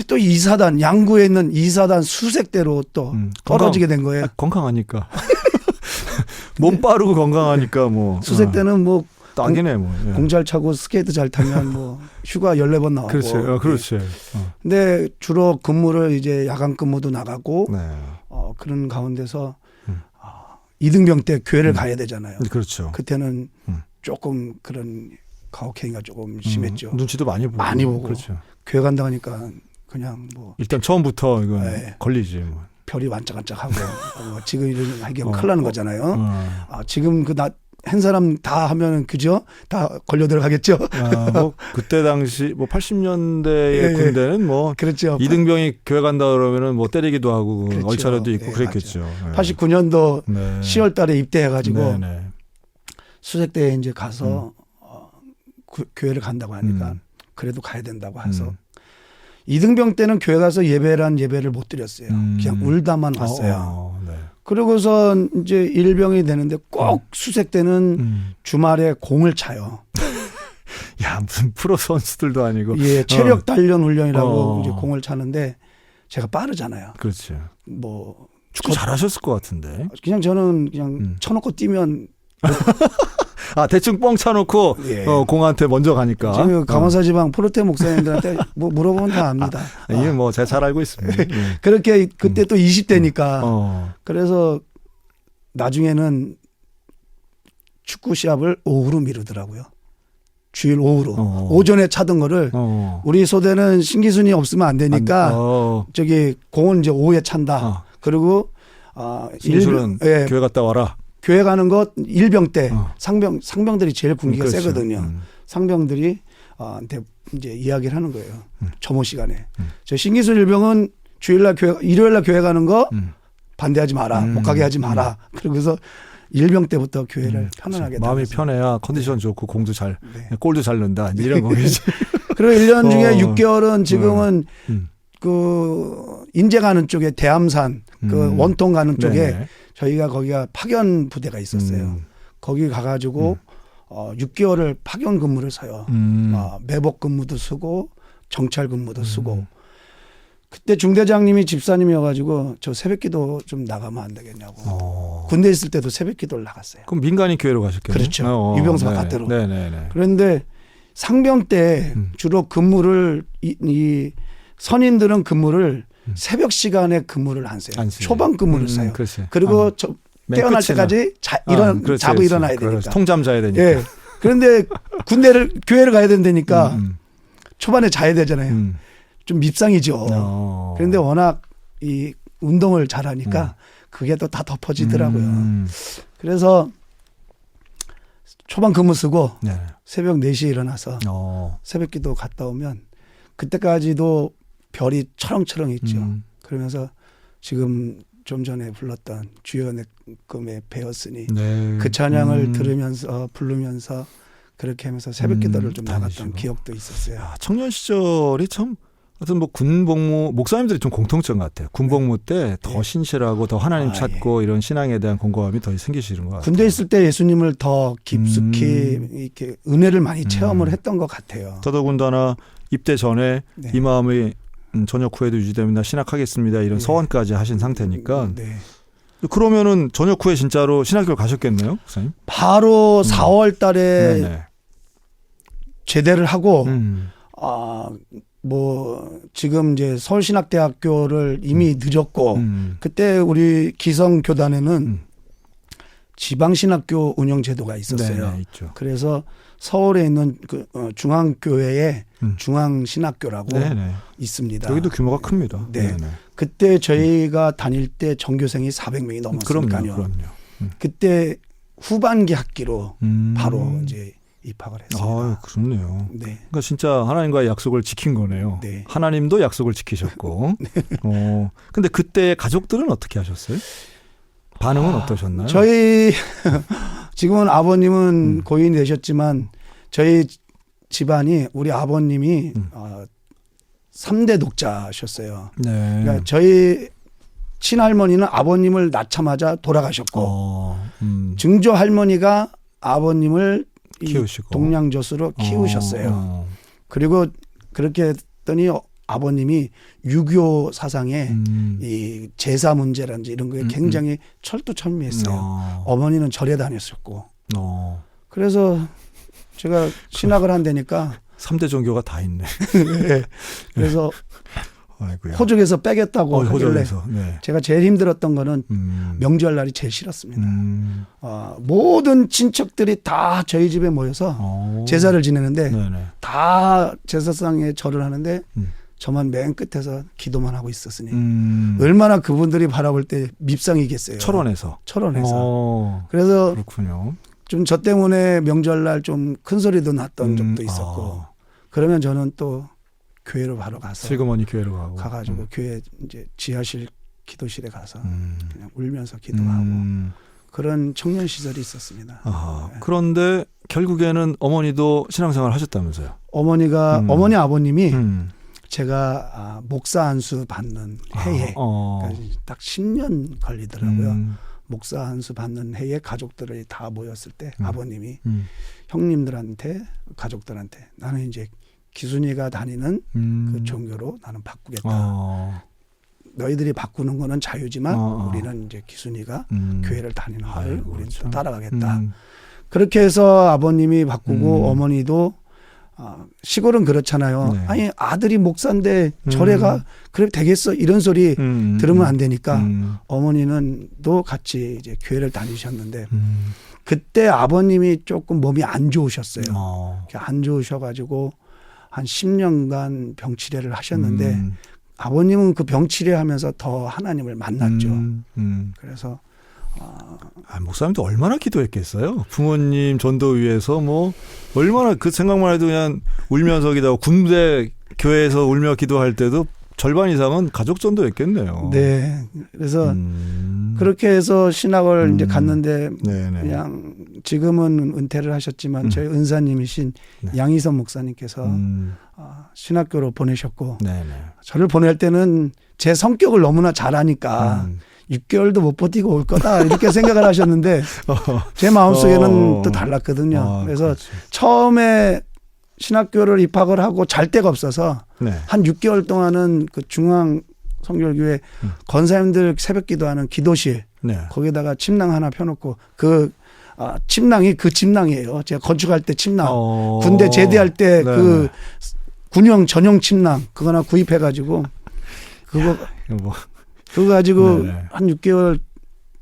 또 이사단 양구에 있는 이사단 수색대로 또 떨어지게 된 거예요. 건강하니까. 몸 빠르고 건강하니까 뭐. 수색대는 뭐 딱이네 뭐. 공 잘 차고 스케이트 잘 타면 뭐 휴가 14번 나오고. 그렇지. 근데 주로 근무를 이제 야간 근무도 나가고 그런 가운데서 이등병 때 교회를 가야 되잖아요. 그렇죠. 그때는 조금 그런 가혹행위가 조금 심했죠. 눈치도 많이 보고. 그렇죠. 교회 간다 하니까 그냥 뭐 일단 처음부터 이건 걸리지 뭐. 별이 반짝반짝하고 지금 이런 하기가 큰일 나는 거잖아요. 지금 한 사람 다 하면은 그죠? 다 걸려 들어가겠죠. 뭐 그때 당시 뭐 80년대의 군대는 뭐 그렇죠. 이등병이 교회 간다 그러면은 뭐 때리기도 하고 그렇죠. 얼차려도 있고 그랬겠죠. 89년도 10월달에 입대해가지고 수색대에 이제 가서 교회를 간다고 하니까 그래도 가야 된다고 해서 이등병 때는 교회 가서 예배를 못 드렸어요. 그냥 울다만 왔어요. 그러고서 이제 일병이 되는데 꼭 수색 때는 주말에 공을 차요. 야, 무슨 프로 선수들도 아니고. 체력 단련 훈련이라고 이제 공을 차는데 제가 빠르잖아요. 그렇죠. 뭐 축구 잘하셨을 것 같은데. 그냥 저는 그냥 쳐놓고 뛰면 대충 뻥 차놓고 공한테 먼저 가니까. 지금 강원사 지방 프로테 목사님들한테 뭐 물어보면 다 압니다. 이게 뭐 제가 잘 알고 있습니다. 그렇게 그때 또 20대니까. 그래서 나중에는 축구 시합을 오후로 미루더라고요. 주일 오후로. 오전에 차던 거를 우리 소대는 신기순이 없으면 안 되니까 저기 공은 이제 오후에 찬다. 그리고 신기순은 교회 갔다 와라. 교회 가는 것 일병 때 상병들이 제일 군기가 세거든요. 상병들이 이제 이야기를 하는 거예요. 점호 시간에. 저 신기순 일병은 일요일날 교회 가는 거 반대하지 마라. 못 가게 하지 마라. 그러고서 일병 때부터 교회를 편안하게 마음이 다녔어요. 편해야 컨디션 좋고 공도 잘 네. 골도 잘 넣는다 이런 거겠지. 그리고 1년 중에 6개월은 지금은 음. 그 인제 가는 쪽에 대암산 그 원통 가는 쪽에 네네. 저희가 거기가 파견 부대가 있었어요. 거기 가가지고 6개월을 파견 근무를 서요. 매복 근무도 쓰고 정찰 근무도 쓰고. 그때 중대장님이 집사님이어가지고 저 새벽기도 좀 나가면 안 되겠냐고. 군대 있을 때도 새벽기도를 나갔어요. 그럼 민간인 교회로 가셨겠네요. 그렇죠. 유병사 네네. 밭대로. 네네네. 그런데 상병 때 주로 근무를 이 선임들은 근무를 새벽 시간에 근무를 안 써요. 초반 근무를 써요. 그리고 저 깨어날 때까지 자고 일어나야 되니까. 통잠 자야 되니까. 예. 그런데 교회를 가야 된다니까 초반에 자야 되잖아요. 좀 밉상이죠. 그런데 워낙 이 운동을 잘하니까 그게 또 다 덮어지더라고요. 그래서 초반 근무 쓰고 네. 새벽 4시에 일어나서 새벽기도 갔다 오면 그때까지도 별이 철렁철렁 있죠. 그러면서 지금 좀 전에 불렀던 주여 내 꿈에 배웠으니 네. 그 찬양을 들으면서 부르면서 그렇게 하면서 새벽기도를 좀 나갔던 기억도 있었어요. 청년 시절이 참 하여튼 뭐 군복무 목사님들이 좀 공통점 같아요. 군복무 때 더 신실하고 더 하나님 찾고 이런 신앙에 대한 공감이 더 생기시는 것 같아요. 군대 있을 때 예수님을 더 깊숙이 이렇게 은혜를 많이 체험을 했던 것 같아요. 더더군다나 입대 전에 이 마음이 전역 후에도 유지됩니다. 신학하겠습니다. 이런 서원까지 하신 상태니까. 그러면은 전역 후에 진짜로 신학교를 가셨겠네요, 목사님? 바로 4월 달에 제대를 하고 뭐 지금 이제 서울신학대학교를 이미 늦었고 그때 우리 기성교단에는 지방신학교 운영제도가 있었어요. 있죠. 그래서 서울에 있는 그 중앙교회에 중앙신학교라고 있습니다. 여기도 규모가 큽니다. 네. 그때 저희가 다닐 때 전교생이 400명이 넘었으니까요. 그럼요. 그때 후반기 학기로 바로 이제 입학을 했습니다. 그렇네요. 네. 그러니까 진짜 하나님과의 약속을 지킨 거네요. 네. 하나님도 약속을 지키셨고. 근데 그때 가족들은 어떻게 하셨어요? 반응은 어떠셨나요? 저희 지금은 아버님은 고인이 되셨지만 저희 집안이 우리 아버님이 3대 독자셨어요. 네. 그러니까 저희 친할머니는 아버님을 낳자마자 돌아가셨고 증조 할머니가 아버님을 키우시고 동양젖으로 키우셨어요. 그리고 그렇게 했더니 아버님이 유교 사상에 이 제사 문제라든지 이런 거에 굉장히 철두철미했어요. 어머니는 절에 다녔었고. 그래서 제가 신학을 한다니까 3대 종교가 다 있네. 네. 그래서 아이고야. 호적에서 빼겠다고 하길래 호적에서. 제가 제일 힘들었던 거는 명절날이 제일 싫었습니다. 모든 친척들이 다 저희 집에 모여서 제사를 지내는데 다 제사상에 절을 하는데 저만 맨 끝에서 기도만 하고 있었으니 얼마나 그분들이 바라볼 때 밉상이겠어요. 철원에서. 그래서 그렇군요. 좀 저 때문에 명절날 좀 큰 소리도 났던 적도 있었고 그러면 저는 또 교회로 바로 가서 슬그머니 교회로 가가지고 교회 이제 지하실 기도실에 가서 그냥 울면서 기도하고 그런 청년 시절이 있었습니다. 그런데 결국에는 어머니도 신앙생활 하셨다면서요? 어머니 아버님이 제가 목사 안수 받는 해에 그러니까 딱 10년 걸리더라고요. 목사 안수 받는 해에 가족들이 다 모였을 때 아버님이 형님들한테 가족들한테 나는 이제 기순이가 다니는 그 종교로 나는 바꾸겠다. 너희들이 바꾸는 거는 자유지만 우리는 이제 기순이가 교회를 다니는 걸 우리는 또 따라가겠다. 그렇게 해서 아버님이 바꾸고 어머니도 시골은 그렇잖아요. 네. 아니 아들이 목사인데 절에가 그래 되겠어 이런 소리 들으면 안 되니까 어머니는 또 같이 이제 교회를 다니셨는데 그때 아버님이 조금 몸이 안 좋으셨어요. 안 좋으셔가지고 한 10년간 병치레를 하셨는데 아버님은 그 병치레하면서 더 하나님을 만났죠. 그래서 목사님도 얼마나 기도했겠어요. 부모님 전도 위해서 뭐 얼마나 그 생각만 해도 그냥 울면서 기도하고 군대 교회에서 울며 기도할 때도 절반 이상은 가족 전도였겠네요. 네. 그래서 그렇게 해서 신학을 이제 갔는데 네네. 그냥 지금은 은퇴를 하셨지만 저희 은사님이신 네. 양희선 목사님께서 신학교로 보내셨고 네네. 저를 보낼 때는 제 성격을 너무나 잘 아니까 6개월도 못 버티고 올 거다 이렇게 생각을 하셨는데 제 마음속에는 또 달랐거든요. 그래서 그렇지. 처음에 신학교를 입학을 하고 잘 데가 없어서 네. 한 6개월 동안은 그 중앙 성결교회 권사님들 새벽 기도하는 기도실 네. 거기다가 침낭 하나 펴놓고 그 침낭이 그 침낭이에요. 제가 건축할 때 침낭, 군대 제대할 때 그 군용 전용 침낭 그거 하나 구입해가지고 그거 가지고 네네. 한 6개월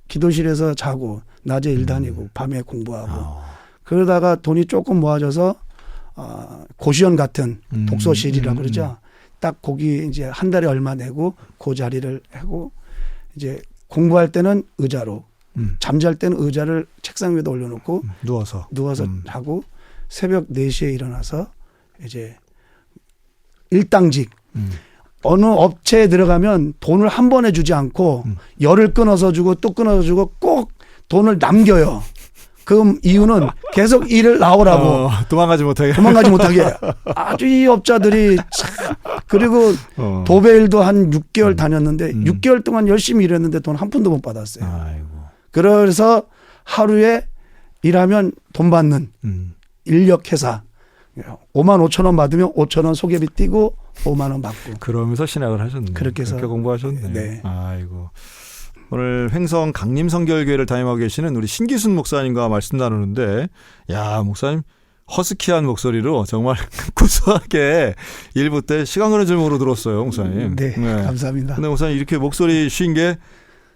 기도실에서 자고 낮에 일 다니고 밤에 공부하고 그러다가 돈이 조금 모아져서 고시원 같은 독서실이라 그러죠. 딱 거기 이제 한 달에 얼마 내고 그 자리를 하고 이제 공부할 때는 의자로 잠잘 때는 의자를 책상 위에다 올려놓고 누워서 자고 새벽 4시에 일어나서 이제 일당직 어느 업체에 들어가면 돈을 한 번에 주지 않고 열을 끊어서 주고 또 끊어서 주고 꼭 돈을 남겨요. 그 이유는 계속 일을 나오라고. 도망가지 못하게. 아주 이 업자들이 참. 그리고 도배일도 한 6개월 다녔는데 6개월 동안 열심히 일했는데 돈 한 푼도 못 받았어요. 아이고. 그래서 하루에 일하면 돈 받는 인력회사. 5만 5천 원 받으면 5천 원 소개비 띄고 5만 원 받고. 그러면서 신학을 하셨네. 그렇게 해서 공부하셨네. 네. 아이고. 오늘 횡성 강림성결교회를 담임하고 계시는 우리 신기순 목사님과 말씀 나누는데, 야 목사님 허스키한 목소리로 정말 구수하게 일부 때 시간 가는 줄 모르고 들었어요, 목사님. 네, 감사합니다. 근데 목사님 이렇게 목소리 쉰 게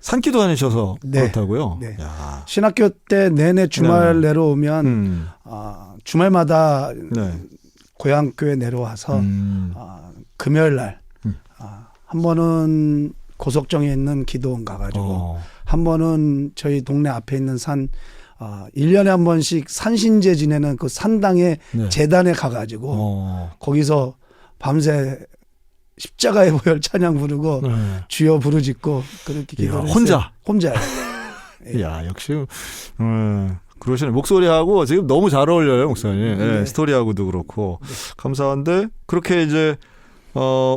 산기도 다니셔서 네. 그렇다고요? 네. 야. 신학교 때 내내 주말 내려오면 주말마다 고향교회 내려와서 금요일 날 한 번은 고속정에 있는 기도원 가가지고 한 번은 저희 동네 앞에 있는 산 1년에 한 번씩 산신제 지내는 그 산당의 재단에 가가지고 거기서 밤새 십자가의 보혈 찬양 부르고 주여 부르짖고 그렇게 기도를 했어요. 혼자요. 야 역시 그러시네. 목소리하고 지금 너무 잘 어울려요, 목사님. 네, 스토리하고도 그렇고 감사한데 그렇게 이제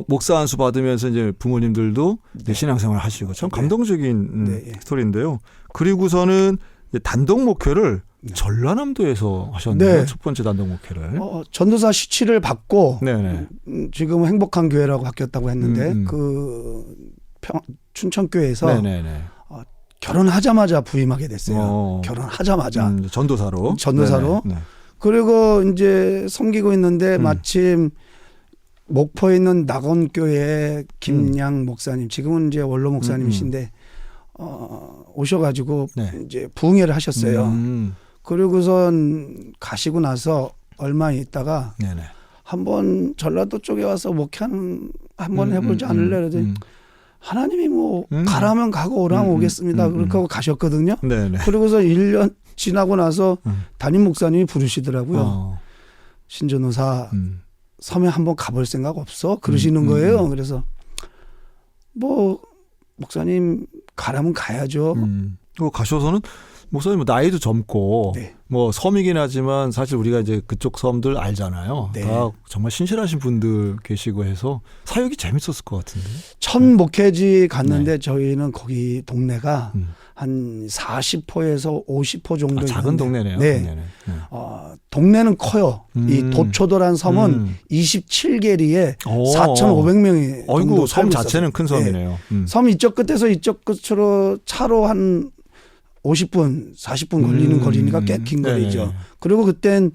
목사 안수 받으면서 이제 부모님들도 신앙생활 하시고 참 감동적인 스토리인데요. 그리고서는 단독 목회를 전라남도에서 하셨네요. 첫 번째 단독 목회를. 전도사 시치를 받고 네네. 지금 행복한 교회라고 바뀌었다고 했는데 그 춘천교회에서 네네네. 결혼하자마자 부임하게 됐어요. 결혼하자마자 전도사로. 네네. 그리고 이제 섬기고 있는데 마침 목포에 있는 낙원교회 김양 목사님, 지금은 이제 원로 목사님이신데 오셔가지고 이제 부흥회를 하셨어요. 그리고선 가시고 나서 얼마 있다가 한번 전라도 쪽에 와서 목회하는 한번 해보지 않을래 그러더니 하나님이 뭐 가라면 가고 오라면 오겠습니다. 그렇게 하고 가셨거든요. 그리고서 1년 지나고 나서 담임 목사님이 부르시더라고요. 신전도사 섬에 한번 가볼 생각 없어? 그러시는 거예요. 그래서 뭐 목사님 가라면 가야죠. 가셔서는 목사님 나이도 젊고 뭐 섬이긴 하지만 사실 우리가 이제 그쪽 섬들 알잖아요. 다 정말 신실하신 분들 계시고 해서 사역이 재밌었을 것 같은데. 첫 목회지 갔는데 저희는 거기 동네가 한 40호에서 50호 정도 작은 동네네요. 동네는. 동네는 커요. 이 도초도란 섬은 27개리에 4,500명이 정도 섬 자체는 큰 섬이네요. 섬 이쪽 끝에서 이쪽 끝으로 차로 한 50분, 40분 걸리는 거리니까 꽤 긴 거리죠. 그리고 그땐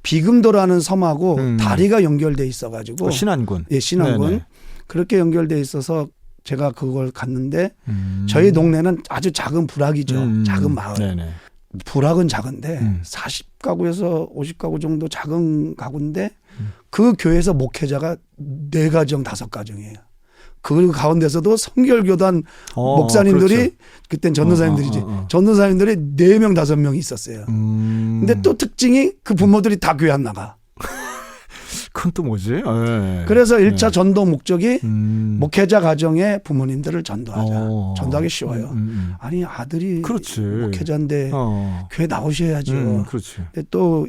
비금도라는 섬하고 다리가 연결돼 있어가지고 신안군. 예, 신안군. 네네. 그렇게 연결돼 있어서 제가 그걸 갔는데 저희 동네는 아주 작은 부락이죠. 작은 마을. 네네. 부락은 작은데 40가구에서 50가구 정도 작은 가구인데 그 교회에서 목회자가 4가정, 5가정이에요. 그 가운데서도 성결교단 목사님들이 그렇죠. 그땐 전도사님들이지. 전도사님들이 4명, 5명이 있었어요. 근데 또 특징이 그 부모들이 다 교회 안 나가. 그건 또 뭐지? 네. 그래서 1차 전도 목적이 음. 목회자 가정에 부모님들을 전도하자. 전도하기 쉬워요. 아니 아들이 그렇지. 목회자인데 교회 나오셔야죠. 그렇지. 근데 또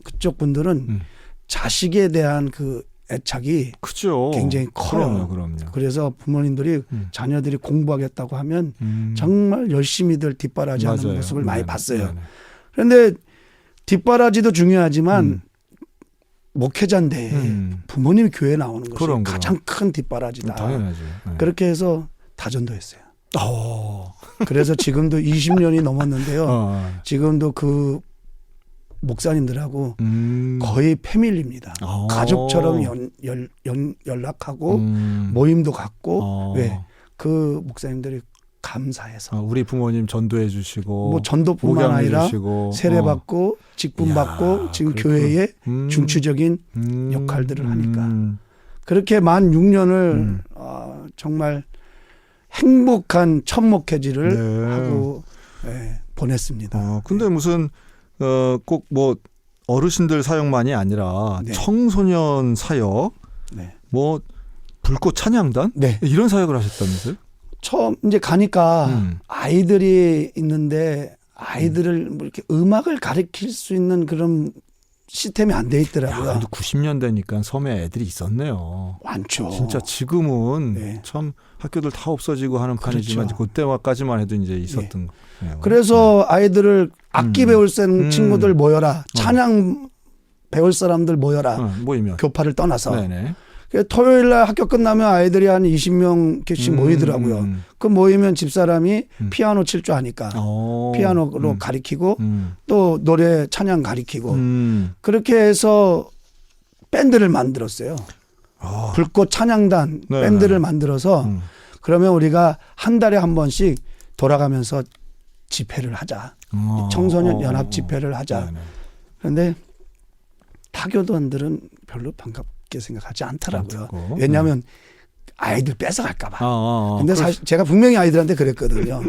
그쪽 분들은 자식에 대한 그 애착이 그죠. 굉장히 커요. 그럼요. 그래서 부모님들이 자녀들이 공부하겠다고 하면 정말 열심히들 뒷바라지하는 맞아요. 모습을 많이 봤어요. 네네. 그런데 뒷바라지도 중요하지만 목회자인데 부모님이 교회 나오는 것이 그럼. 가장 큰 뒷바라지다. 당연하죠. 네. 그렇게 해서 다 전도했어요. 어. 그래서 지금도 20년이 넘었는데요. 지금도 그 목사님들하고 거의 패밀리입니다. 가족처럼 연락하고 모임도 갖고 왜 그 목사님들이 감사해서 우리 부모님 전도해 주시고 뭐 전도뿐만 아니라 주시고, 세례 받고 직분 받고 지금 교회에 중추적인 역할들을 하니까 그렇게 만 6년을 정말 행복한 첫 목회지를 하고 보냈습니다. 근데 무슨 꼭 뭐 어르신들 사역만이 아니라 네. 청소년 사역, 네. 뭐 불꽃 찬양단 네. 이런 사역을 하셨다면서요? 처음 이제 가니까 아이들이 있는데 아이들을 뭐 이렇게 음악을 가르칠 수 있는 그런 시스템이 안 돼 있더라고요. 야, 90년대니까 섬에 애들이 있었네요. 많죠. 진짜 지금은 네. 참 학교들 다 없어지고 하는 판이지만 그렇죠. 그때까지만 해도 이제 있었던 거예요. 그래서 아이들을 악기 배울 친구들 모여라. 찬양 배울 사람들 모여라. 모이면 교파를 떠나서. 네네. 토요일 날 학교 끝나면 아이들이 한 20명씩 모이더라고요. 그 모이면 집사람이 피아노 칠 줄 아니까 피아노로 가리키고 또 노래 찬양 가리키고 그렇게 해서 밴드를 만들었어요. 불꽃 찬양단 네네. 밴드를 만들어서 그러면 우리가 한 달에 한 번씩 돌아가면서 집회를 하자. 청소년 연합 집회를 하자. 네네. 그런데 타교단들은 별로 반갑게 생각하지 않더라고요. 않고. 왜냐하면 아이들 뺏어갈까 봐. 근데 그렇지. 사실 제가 분명히 아이들한테 그랬거든요.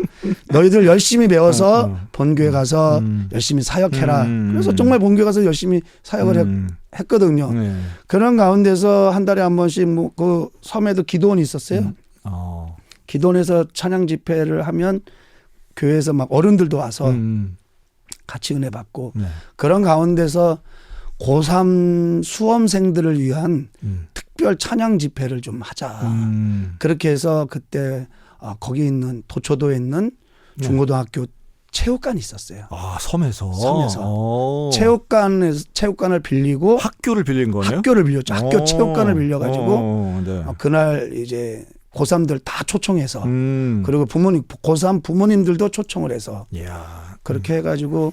너희들 열심히 배워서 본교회 가서 열심히 사역해라. 그래서 정말 본교회 가서 열심히 사역을 했거든요. 네. 그런 가운데서 한 달에 한 번씩 뭐 그 섬에도 기도원이 있었어요. 기도원에서 찬양 집회를 하면 교회에서 막 어른들도 와서 같이 은혜 받고 네. 그런 가운데서 고3 수험생들을 위한 특별 찬양 집회를 좀 하자. 그렇게 해서 그때 거기 있는 도초도에 있는 중고등학교 체육관이 있었어요. 섬에서. 체육관을 빌리고 학교를 빌린 거네요? 학교를 빌렸죠. 학교 체육관을 빌려가지고 네. 그날 이제 고3들 다 초청해서 그리고 고3 부모님들도 초청을 해서 이야. 그렇게 해가지고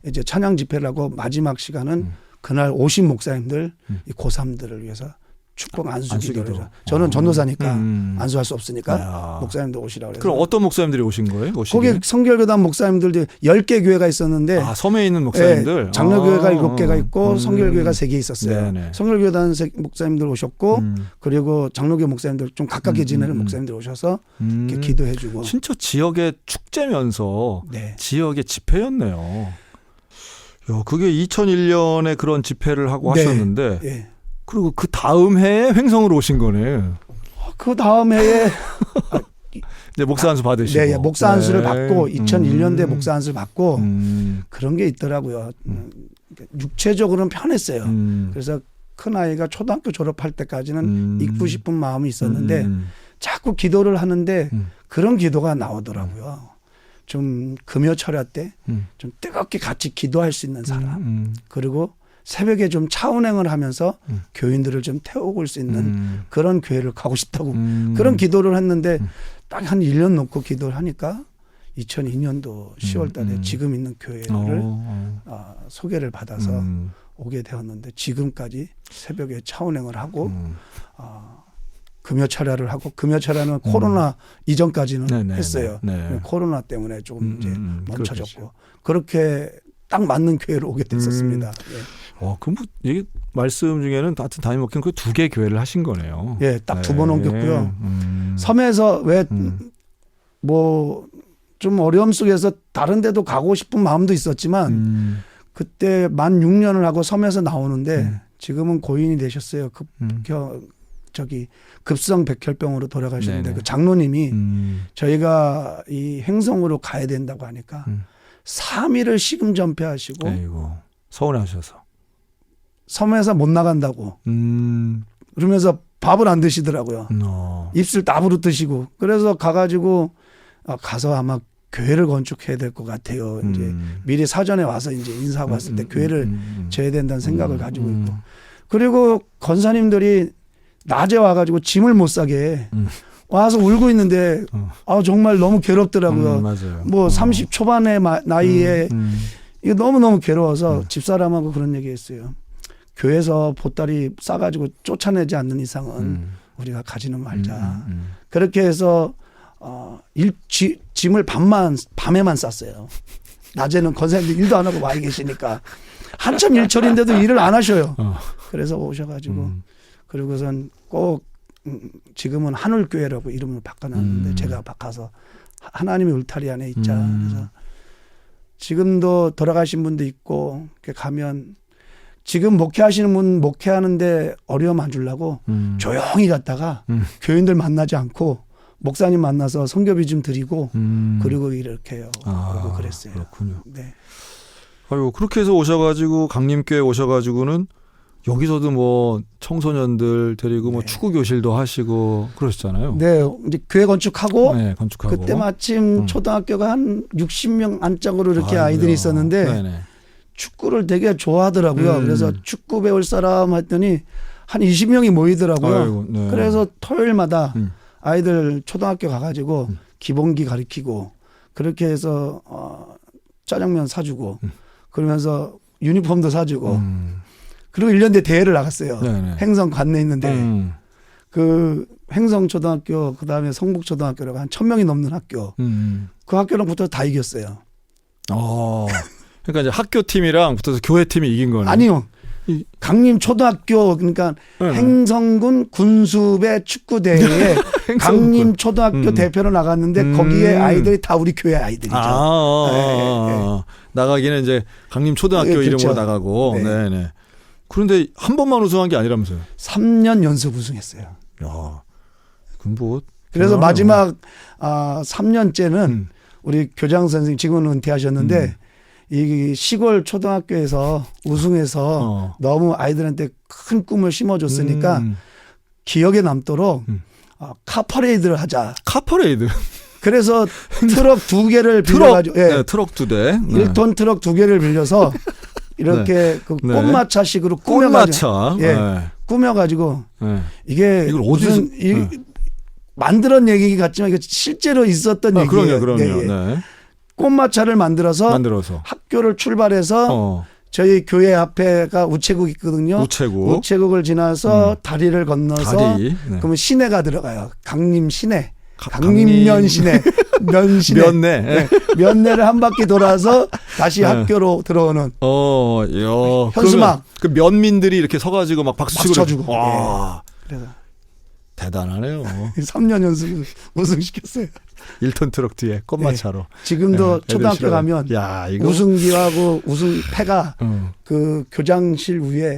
이제 찬양 집회를 하고 마지막 시간은 그날 오신 목사님들 이 고3들을 위해서 축복 안수 기도를 해서 저는 전도사니까 안수할 수 없으니까 목사님들 오시라고 그래서 그럼 어떤 목사님들이 오신 거예요? 거기 성결교단 목사님들도 10개 교회가 있었는데 섬에 있는 목사님들? 네, 장로교회가 7개가 있고 성결교회가 3개 있었어요. 네네. 성결교단 목사님들 오셨고 그리고 장로교 목사님들 좀 가깝게 지내는 목사님들 오셔서 이렇게 기도해 주고 진짜 지역의 축제면서 네. 지역의 집회였네요. 야, 그게 2001년에 그런 집회를 하고 네. 하셨는데 예. 그리고 그 다음 해에 횡성으로 오신 거네. 그 다음 해에 이제 목사 안수 받으시고. 네, 목사 안수를 네. 받고 2001년도에 목사 안수를 받고 그런 게 있더라고요. 육체적으로는 편했어요. 그래서 큰 아이가 초등학교 졸업할 때까지는 잊고 싶은 마음이 있었는데 자꾸 기도를 하는데 그런 기도가 나오더라고요. 좀 금요철야 때 좀 뜨겁게 같이 기도할 수 있는 사람 그리고 새벽에 좀 차운행을 하면서 교인들을 좀 태워올 수 있는 그런 교회를 가고 싶다고 그런 기도를 했는데 딱 한 1년 놓고 기도를 하니까 2002년도 10월 달에 지금 있는 교회를 소개를 받아서 오게 되었는데 지금까지 새벽에 차운행을 하고 금요철야를 하고 금요철야는 코로나 이전까지는 네네, 했어요. 네. 코로나 때문에 조금 이제 멈춰졌고 그렇겠죠. 그렇게 딱 맞는 교회로 오게 됐었습니다. 예. 그럼 뭐 이 말씀 중에는 하여튼 담임 목회는 그 2개 교회를 하신 거네요. 예, 딱 2번 옮겼고요. 섬에서 왜 뭐 좀 어려움 속에서 다른 데도 가고 싶은 마음도 있었지만 그때 만 6년을 하고 섬에서 나오는데 지금은 고인이 되셨어요. 급성 백혈병으로 돌아가셨는데 네네. 그 장로님이 저희가 이 행성으로 가야 된다고 하니까 3일을 식음 전폐하시고 아이고 서운하셔서. 섬에서 못 나간다고 그러면서 밥을 안 드시더라고요. 입술 따부르 드시고 그래서 가가지고 가서 아마 교회를 건축해야 될 것 같아요. 이제 미리 사전에 와서 이제 인사하고 왔을 때 교회를 져야 된다는 생각을 가지고 있고 그리고 권사님들이 낮에 와가지고 짐을 못 싸게 와서 울고 있는데 정말 너무 괴롭더라고요. 맞아요. 뭐 30 초반의 나이에 이거 너무너무 괴로워서 집사람하고 그런 얘기했어요. 교회에서 보따리 싸가지고 쫓아내지 않는 이상은 우리가 가지는 말자. 그렇게 해서 짐을 밤에만 쌌어요. 낮에는 권사님들 일도 안 하고 와 계시니까 한참 일철인데도 일을 안 하셔요. 그래서 오셔가지고 그리고선 꼭 지금은 하늘교회라고 이름을 바꿔놨는데 제가 바꿔서 하나님의 울타리 안에 있자. 그래서 지금도 돌아가신 분도 있고 이렇게 가면 지금 목회하시는 분 목회하는데 어려움 안 주려고 조용히 갔다가 교인들 만나지 않고 목사님 만나서 선교비 좀 드리고 그리고 이렇게 해요. 그러고 그랬어요. 그렇군요. 네. 아유 그렇게 해서 오셔가지고 강림교회 오셔가지고는 여기서도 뭐 청소년들 데리고 뭐 축구 교실도 하시고 그러셨잖아요. 네, 이제 교회 건축하고, 건축하고. 그때 마침 초등학교가 한 60명 안짝으로 이렇게 아이들이 있었는데 네네. 축구를 되게 좋아하더라고요. 그래서 축구 배울 사람 했더니 한 20명이 모이더라고요. 아이고, 네. 그래서 토요일마다 아이들 초등학교 가가지고 기본기 가르치고 그렇게 해서 짜장면 사주고 그러면서 유니폼도 사주고 그리고 1년 뒤에 대회를 나갔어요. 네네. 행성 관내에 있는데 그 행성초등학교 그다음에 성북초등학교라고 한 1000명이 넘는 학교 그 학교랑 붙어서 다 이겼어요. 그러니까 이제 학교 팀이랑 붙어서 교회 팀이 이긴 거네. 아니요. 강림초등학교 그러니까 행성군 군수배 축구대회에 강림초등학교 대표로 나갔는데 거기에 아이들이 다 우리 교회 아이들이죠. 나가기는 이제 강림초등학교 그렇죠. 이름으로 나가고. 네. 네네. 그런데 한 번만 우승한 게 아니라면서요. 3년 연속 우승했어요. 야, 그럼 뭐. 그래서 마지막 3년째는 우리 교장 선생님 지금은 은퇴하셨는데 이 시골 초등학교에서 우승해서 너무 아이들한테 큰 꿈을 심어줬으니까 기억에 남도록 카퍼레이드를 하자. 카퍼레이드. 그래서 트럭 2개를 빌려가지고 트럭 2대. 1톤 트럭 2개를 빌려서 이렇게 그 꽃마차식으로 꽃마차. 꾸며가지고 이게 이걸 어디서 만들었 얘기 같지만 이게 실제로 있었던 얘기예요. 그럼요. 네. 꽃마차를 만들어서 학교를 출발해서 저희 교회 앞에가 우체국 있거든요. 우체국을 지나서 다리를 건너서 그러면 시내가 들어가요. 강림 시내. 강림면 시내. 면내를 한 바퀴 돌아서 다시 학교로 들어오는. 현수막. 그 면민들이 이렇게 서가지고 막 박수 쳐주고. 와. 그래서 대단하네요. 3년 연속 우승시켰어요. 1톤 트럭 뒤에 꽃마차로. 지금도 초등학교 가면 우승기하고 우승패가 그 교장실 위에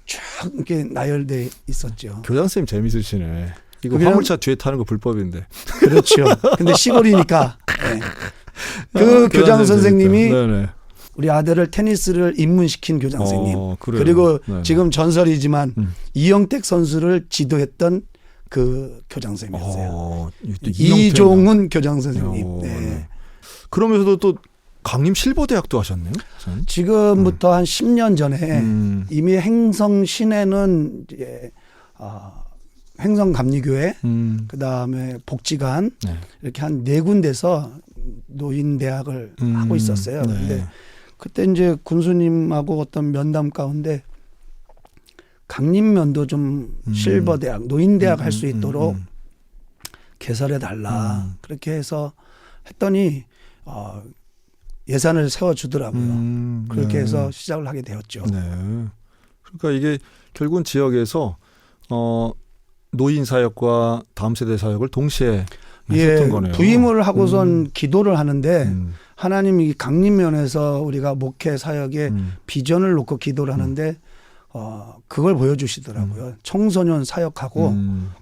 쭉 이렇게 나열돼 있었죠. 교장 선생님 재밌으시네. 이거 화물차 뒤에 타는 거 불법인데. 그렇죠. 근데 시골이니까. 그 교장 선생님이 우리 아들을 테니스를 입문시킨 교장 선생님. 그리고 지금 전설이지만 이영택 선수를 지도했던 그 교장 선생님이었어요. 이종훈 교장 선생님. 네. 그러면서도 또 강림 실버대학도 하셨네요. 지금부터 한 10년 전에 이미 행성 시내는 이제 행성감리교회, 그 다음에 복지관 이렇게 한 4군데서 노인대학을 하고 있었어요. 근데 그때 이제 군수님하고 어떤 면담 가운데 강림면도 좀 실버대학, 노인대학 할 수 있도록 개설해 달라. 그렇게 해서 했더니 예산을 세워주더라고요. 그렇게 해서 시작을 하게 되었죠. 네. 그러니까 이게 결국은 지역에서 노인 사역과 다음 세대 사역을 동시에 했던 거네요. 부임을 하고선 기도를 하는데 하나님이 강림면에서 우리가 목회 사역에 비전을 놓고 기도를 하는데 그걸 보여주시더라고요. 청소년 사역하고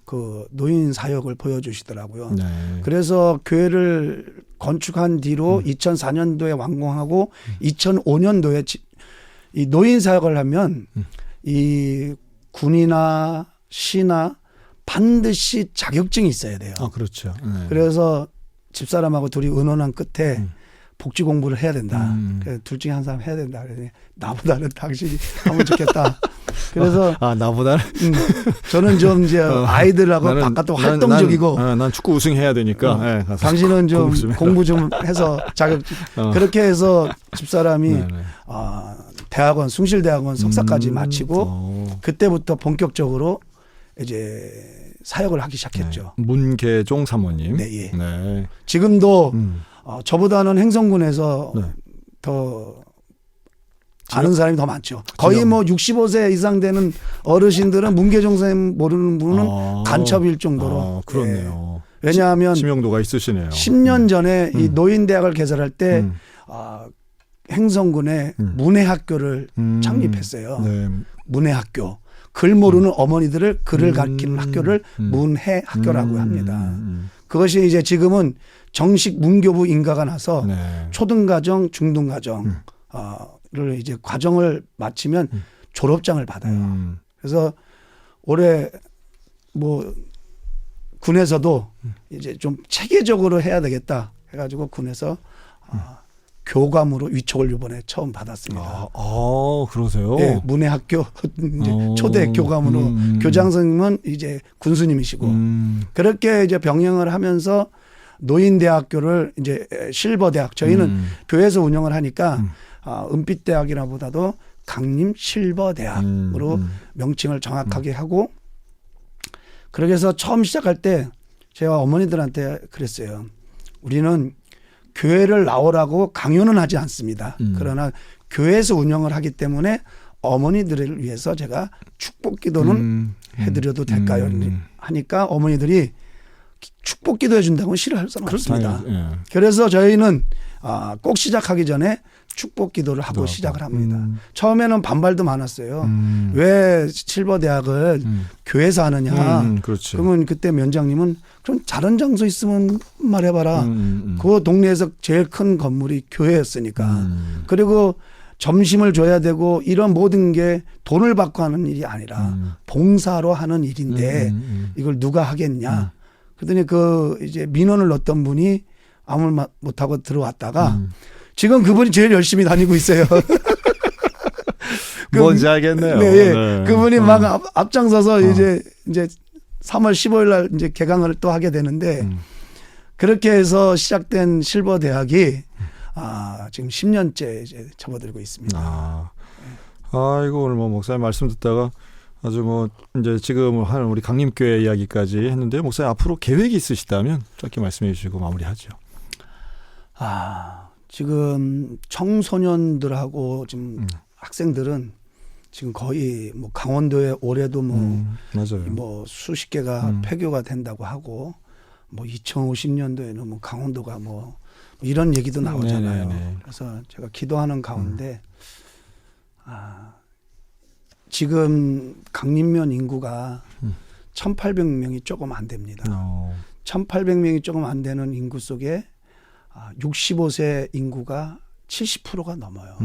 그 노인 사역을 보여주시더라고요. 네. 그래서 교회를 건축한 뒤로 2004년도에 완공하고 2005년도에 이 노인 사역을 하면 이 군이나 시나 반드시 자격증이 있어야 돼요. 아, 그렇죠. 네. 그래서 집사람하고 둘이 의논한 끝에 복지 공부를 해야 된다. 그래서 둘 중에 한 사람 해야 된다. 그러더니 나보다는 당신이 하면 좋겠다. 그래서 나보다는 저는 좀 이제 아이들하고 바깥으로 활동적이고 난 축구 우승해야 되니까 네, 가서 당신은 좀 공부 좀 해서 자격증 그렇게 해서 집사람이 대학원 숭실대학원 석사까지 마치고 그때부터 본격적으로 이제 사역을 하기 시작했죠. 네. 문계종 사모님. 네, 예. 네. 지금도 저보다는 행성군에서 네. 더 아는 사람이 더 많죠. 거의 뭐 65세 이상 되는 어르신들은 문계종 선생님 모르는 분은 간첩일 정도로. 그렇네요. 예. 왜냐하면 지명도가 있으시네요. 10년 전에 이 노인대학을 개설할 때 행성군에 문해학교를 창립했어요. 네. 문해학교. 글 모르는 어머니들을 글을 가르치는 학교를 문해학교라고 합니다. 그것이 이제 지금은 정식 문교부 인가가 나서 네. 초등과정, 중등과정 를 이제 과정을 마치면 졸업장을 받아요. 그래서 올해 뭐 군에서도 이제 좀 체계적으로 해야 되겠다 해가지고 군에서 교감으로 위촉을 이번에 처음 받았습니다. 그러세요? 네, 문해학교 이제 초대 교감으로 교장 선생님은 이제 군수님이시고 그렇게 이제 병행을 하면서 노인대학교를 이제 실버대학 저희는 교회에서 운영을 하니까 은빛대학이라보다도 강림 실버대학으로 명칭을 정확하게 하고 그렇게 해서 처음 시작할 때 제가 어머니들한테 그랬어요. 우리는 교회를 나오라고 강요는 하지 않습니다. 그러나 교회에서 운영을 하기 때문에 어머니들을 위해서 제가 축복 기도는 해드려도 될까요? 하니까 어머니들이 축복 기도 해준다고 싫어할 수는 없습니다. 예. 그래서 저희는 꼭 시작하기 전에 축복 기도를 하고 시작을 합니다. 처음에는 반발도 많았어요. 왜 실버대학을 교회에서 하느냐. 그렇죠. 그러면 그때 면장님은 그럼 다른 장소 있으면 말해봐라. 그 동네에서 제일 큰 건물이 교회였으니까. 그리고 점심을 줘야 되고 이런 모든 게 돈을 받고 하는 일이 아니라 봉사로 하는 일인데 이걸 누가 하겠냐. 그랬더니 그 이제 민원을 넣었던 분이 아무 말 못하고 들어왔다가 지금 그분이 제일 열심히 다니고 있어요. 뭔지 알겠네요. 네, 네. 그분이 막 앞장서서 이제 3월 15일 날 이제 개강을 또 하게 되는데 그렇게 해서 시작된 실버 대학이 지금 10년째 이제 접어들고 있습니다. 이거 오늘 뭐 목사님 말씀 듣다가 아주 뭐 이제 지금 한 우리 강림교회 이야기까지 했는데 목사님 앞으로 계획이 있으시다면 짧게 말씀해 주시고 마무리하죠. 지금 청소년들하고 지금 학생들은 지금 거의 뭐 강원도에 올해도 맞아요. 뭐 수십 개가 폐교가 된다고 하고 뭐 2050년도에는 뭐 강원도가 뭐 이런 얘기도 나오잖아요. 네네네. 그래서 제가 기도하는 가운데 지금 강림면 인구가 1,800명이 조금 안 됩니다. 1,800명이 조금 안 되는 인구 속에 65세 인구가 70%가 넘어요.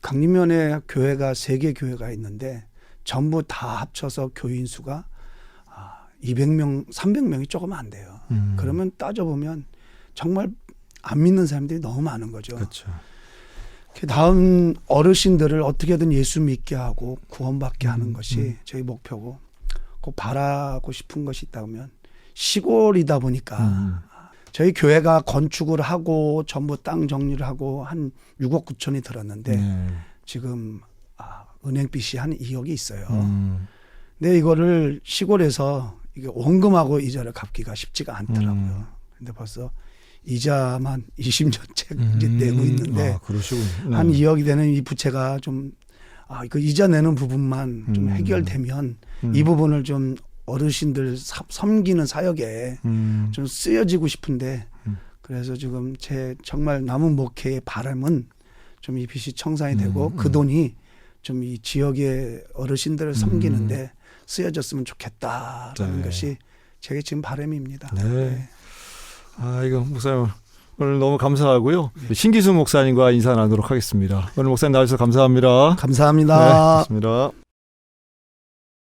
강림면에 교회가 3개 교회가 있는데 전부 다 합쳐서 교인 수가 200명, 300명이 조금 안 돼요. 그러면 따져보면 정말 안 믿는 사람들이 너무 많은 거죠. 그렇죠. 다음 어르신들을 어떻게든 예수 믿게 하고 구원받게 하는 것이 저희 목표고 꼭 바라고 싶은 것이 있다면 시골이다 보니까 저희 교회가 건축을 하고 전부 땅 정리를 하고 한 6억 9천이 들었는데 지금 은행빚이 한 2억이 있어요. 근데 이거를 시골에서 이게 원금하고 이자를 갚기가 쉽지가 않더라고요. 근데 벌써 이자만 20년째 이제 내고 있는데 한 2억이 되는 이 부채가 좀 그 이자 내는 부분만 좀 해결되면 이 부분을 좀 어르신들 섬기는 사역에 좀 쓰여지고 싶은데 그래서 지금 제 정말 남은 목회의 바람은 좀 이 빚이 청산이 되고 그 돈이 좀 이 지역의 어르신들을 섬기는데 쓰여졌으면 좋겠다라는 네. 것이 제 지금 바람입니다. 네. 아, 이거 목사님 오늘 너무 감사하고요. 신기수 목사님과 인사 나누도록 하겠습니다. 오늘 목사님 나와주셔서 감사합니다. 감사합니다. 네, 고맙습니다.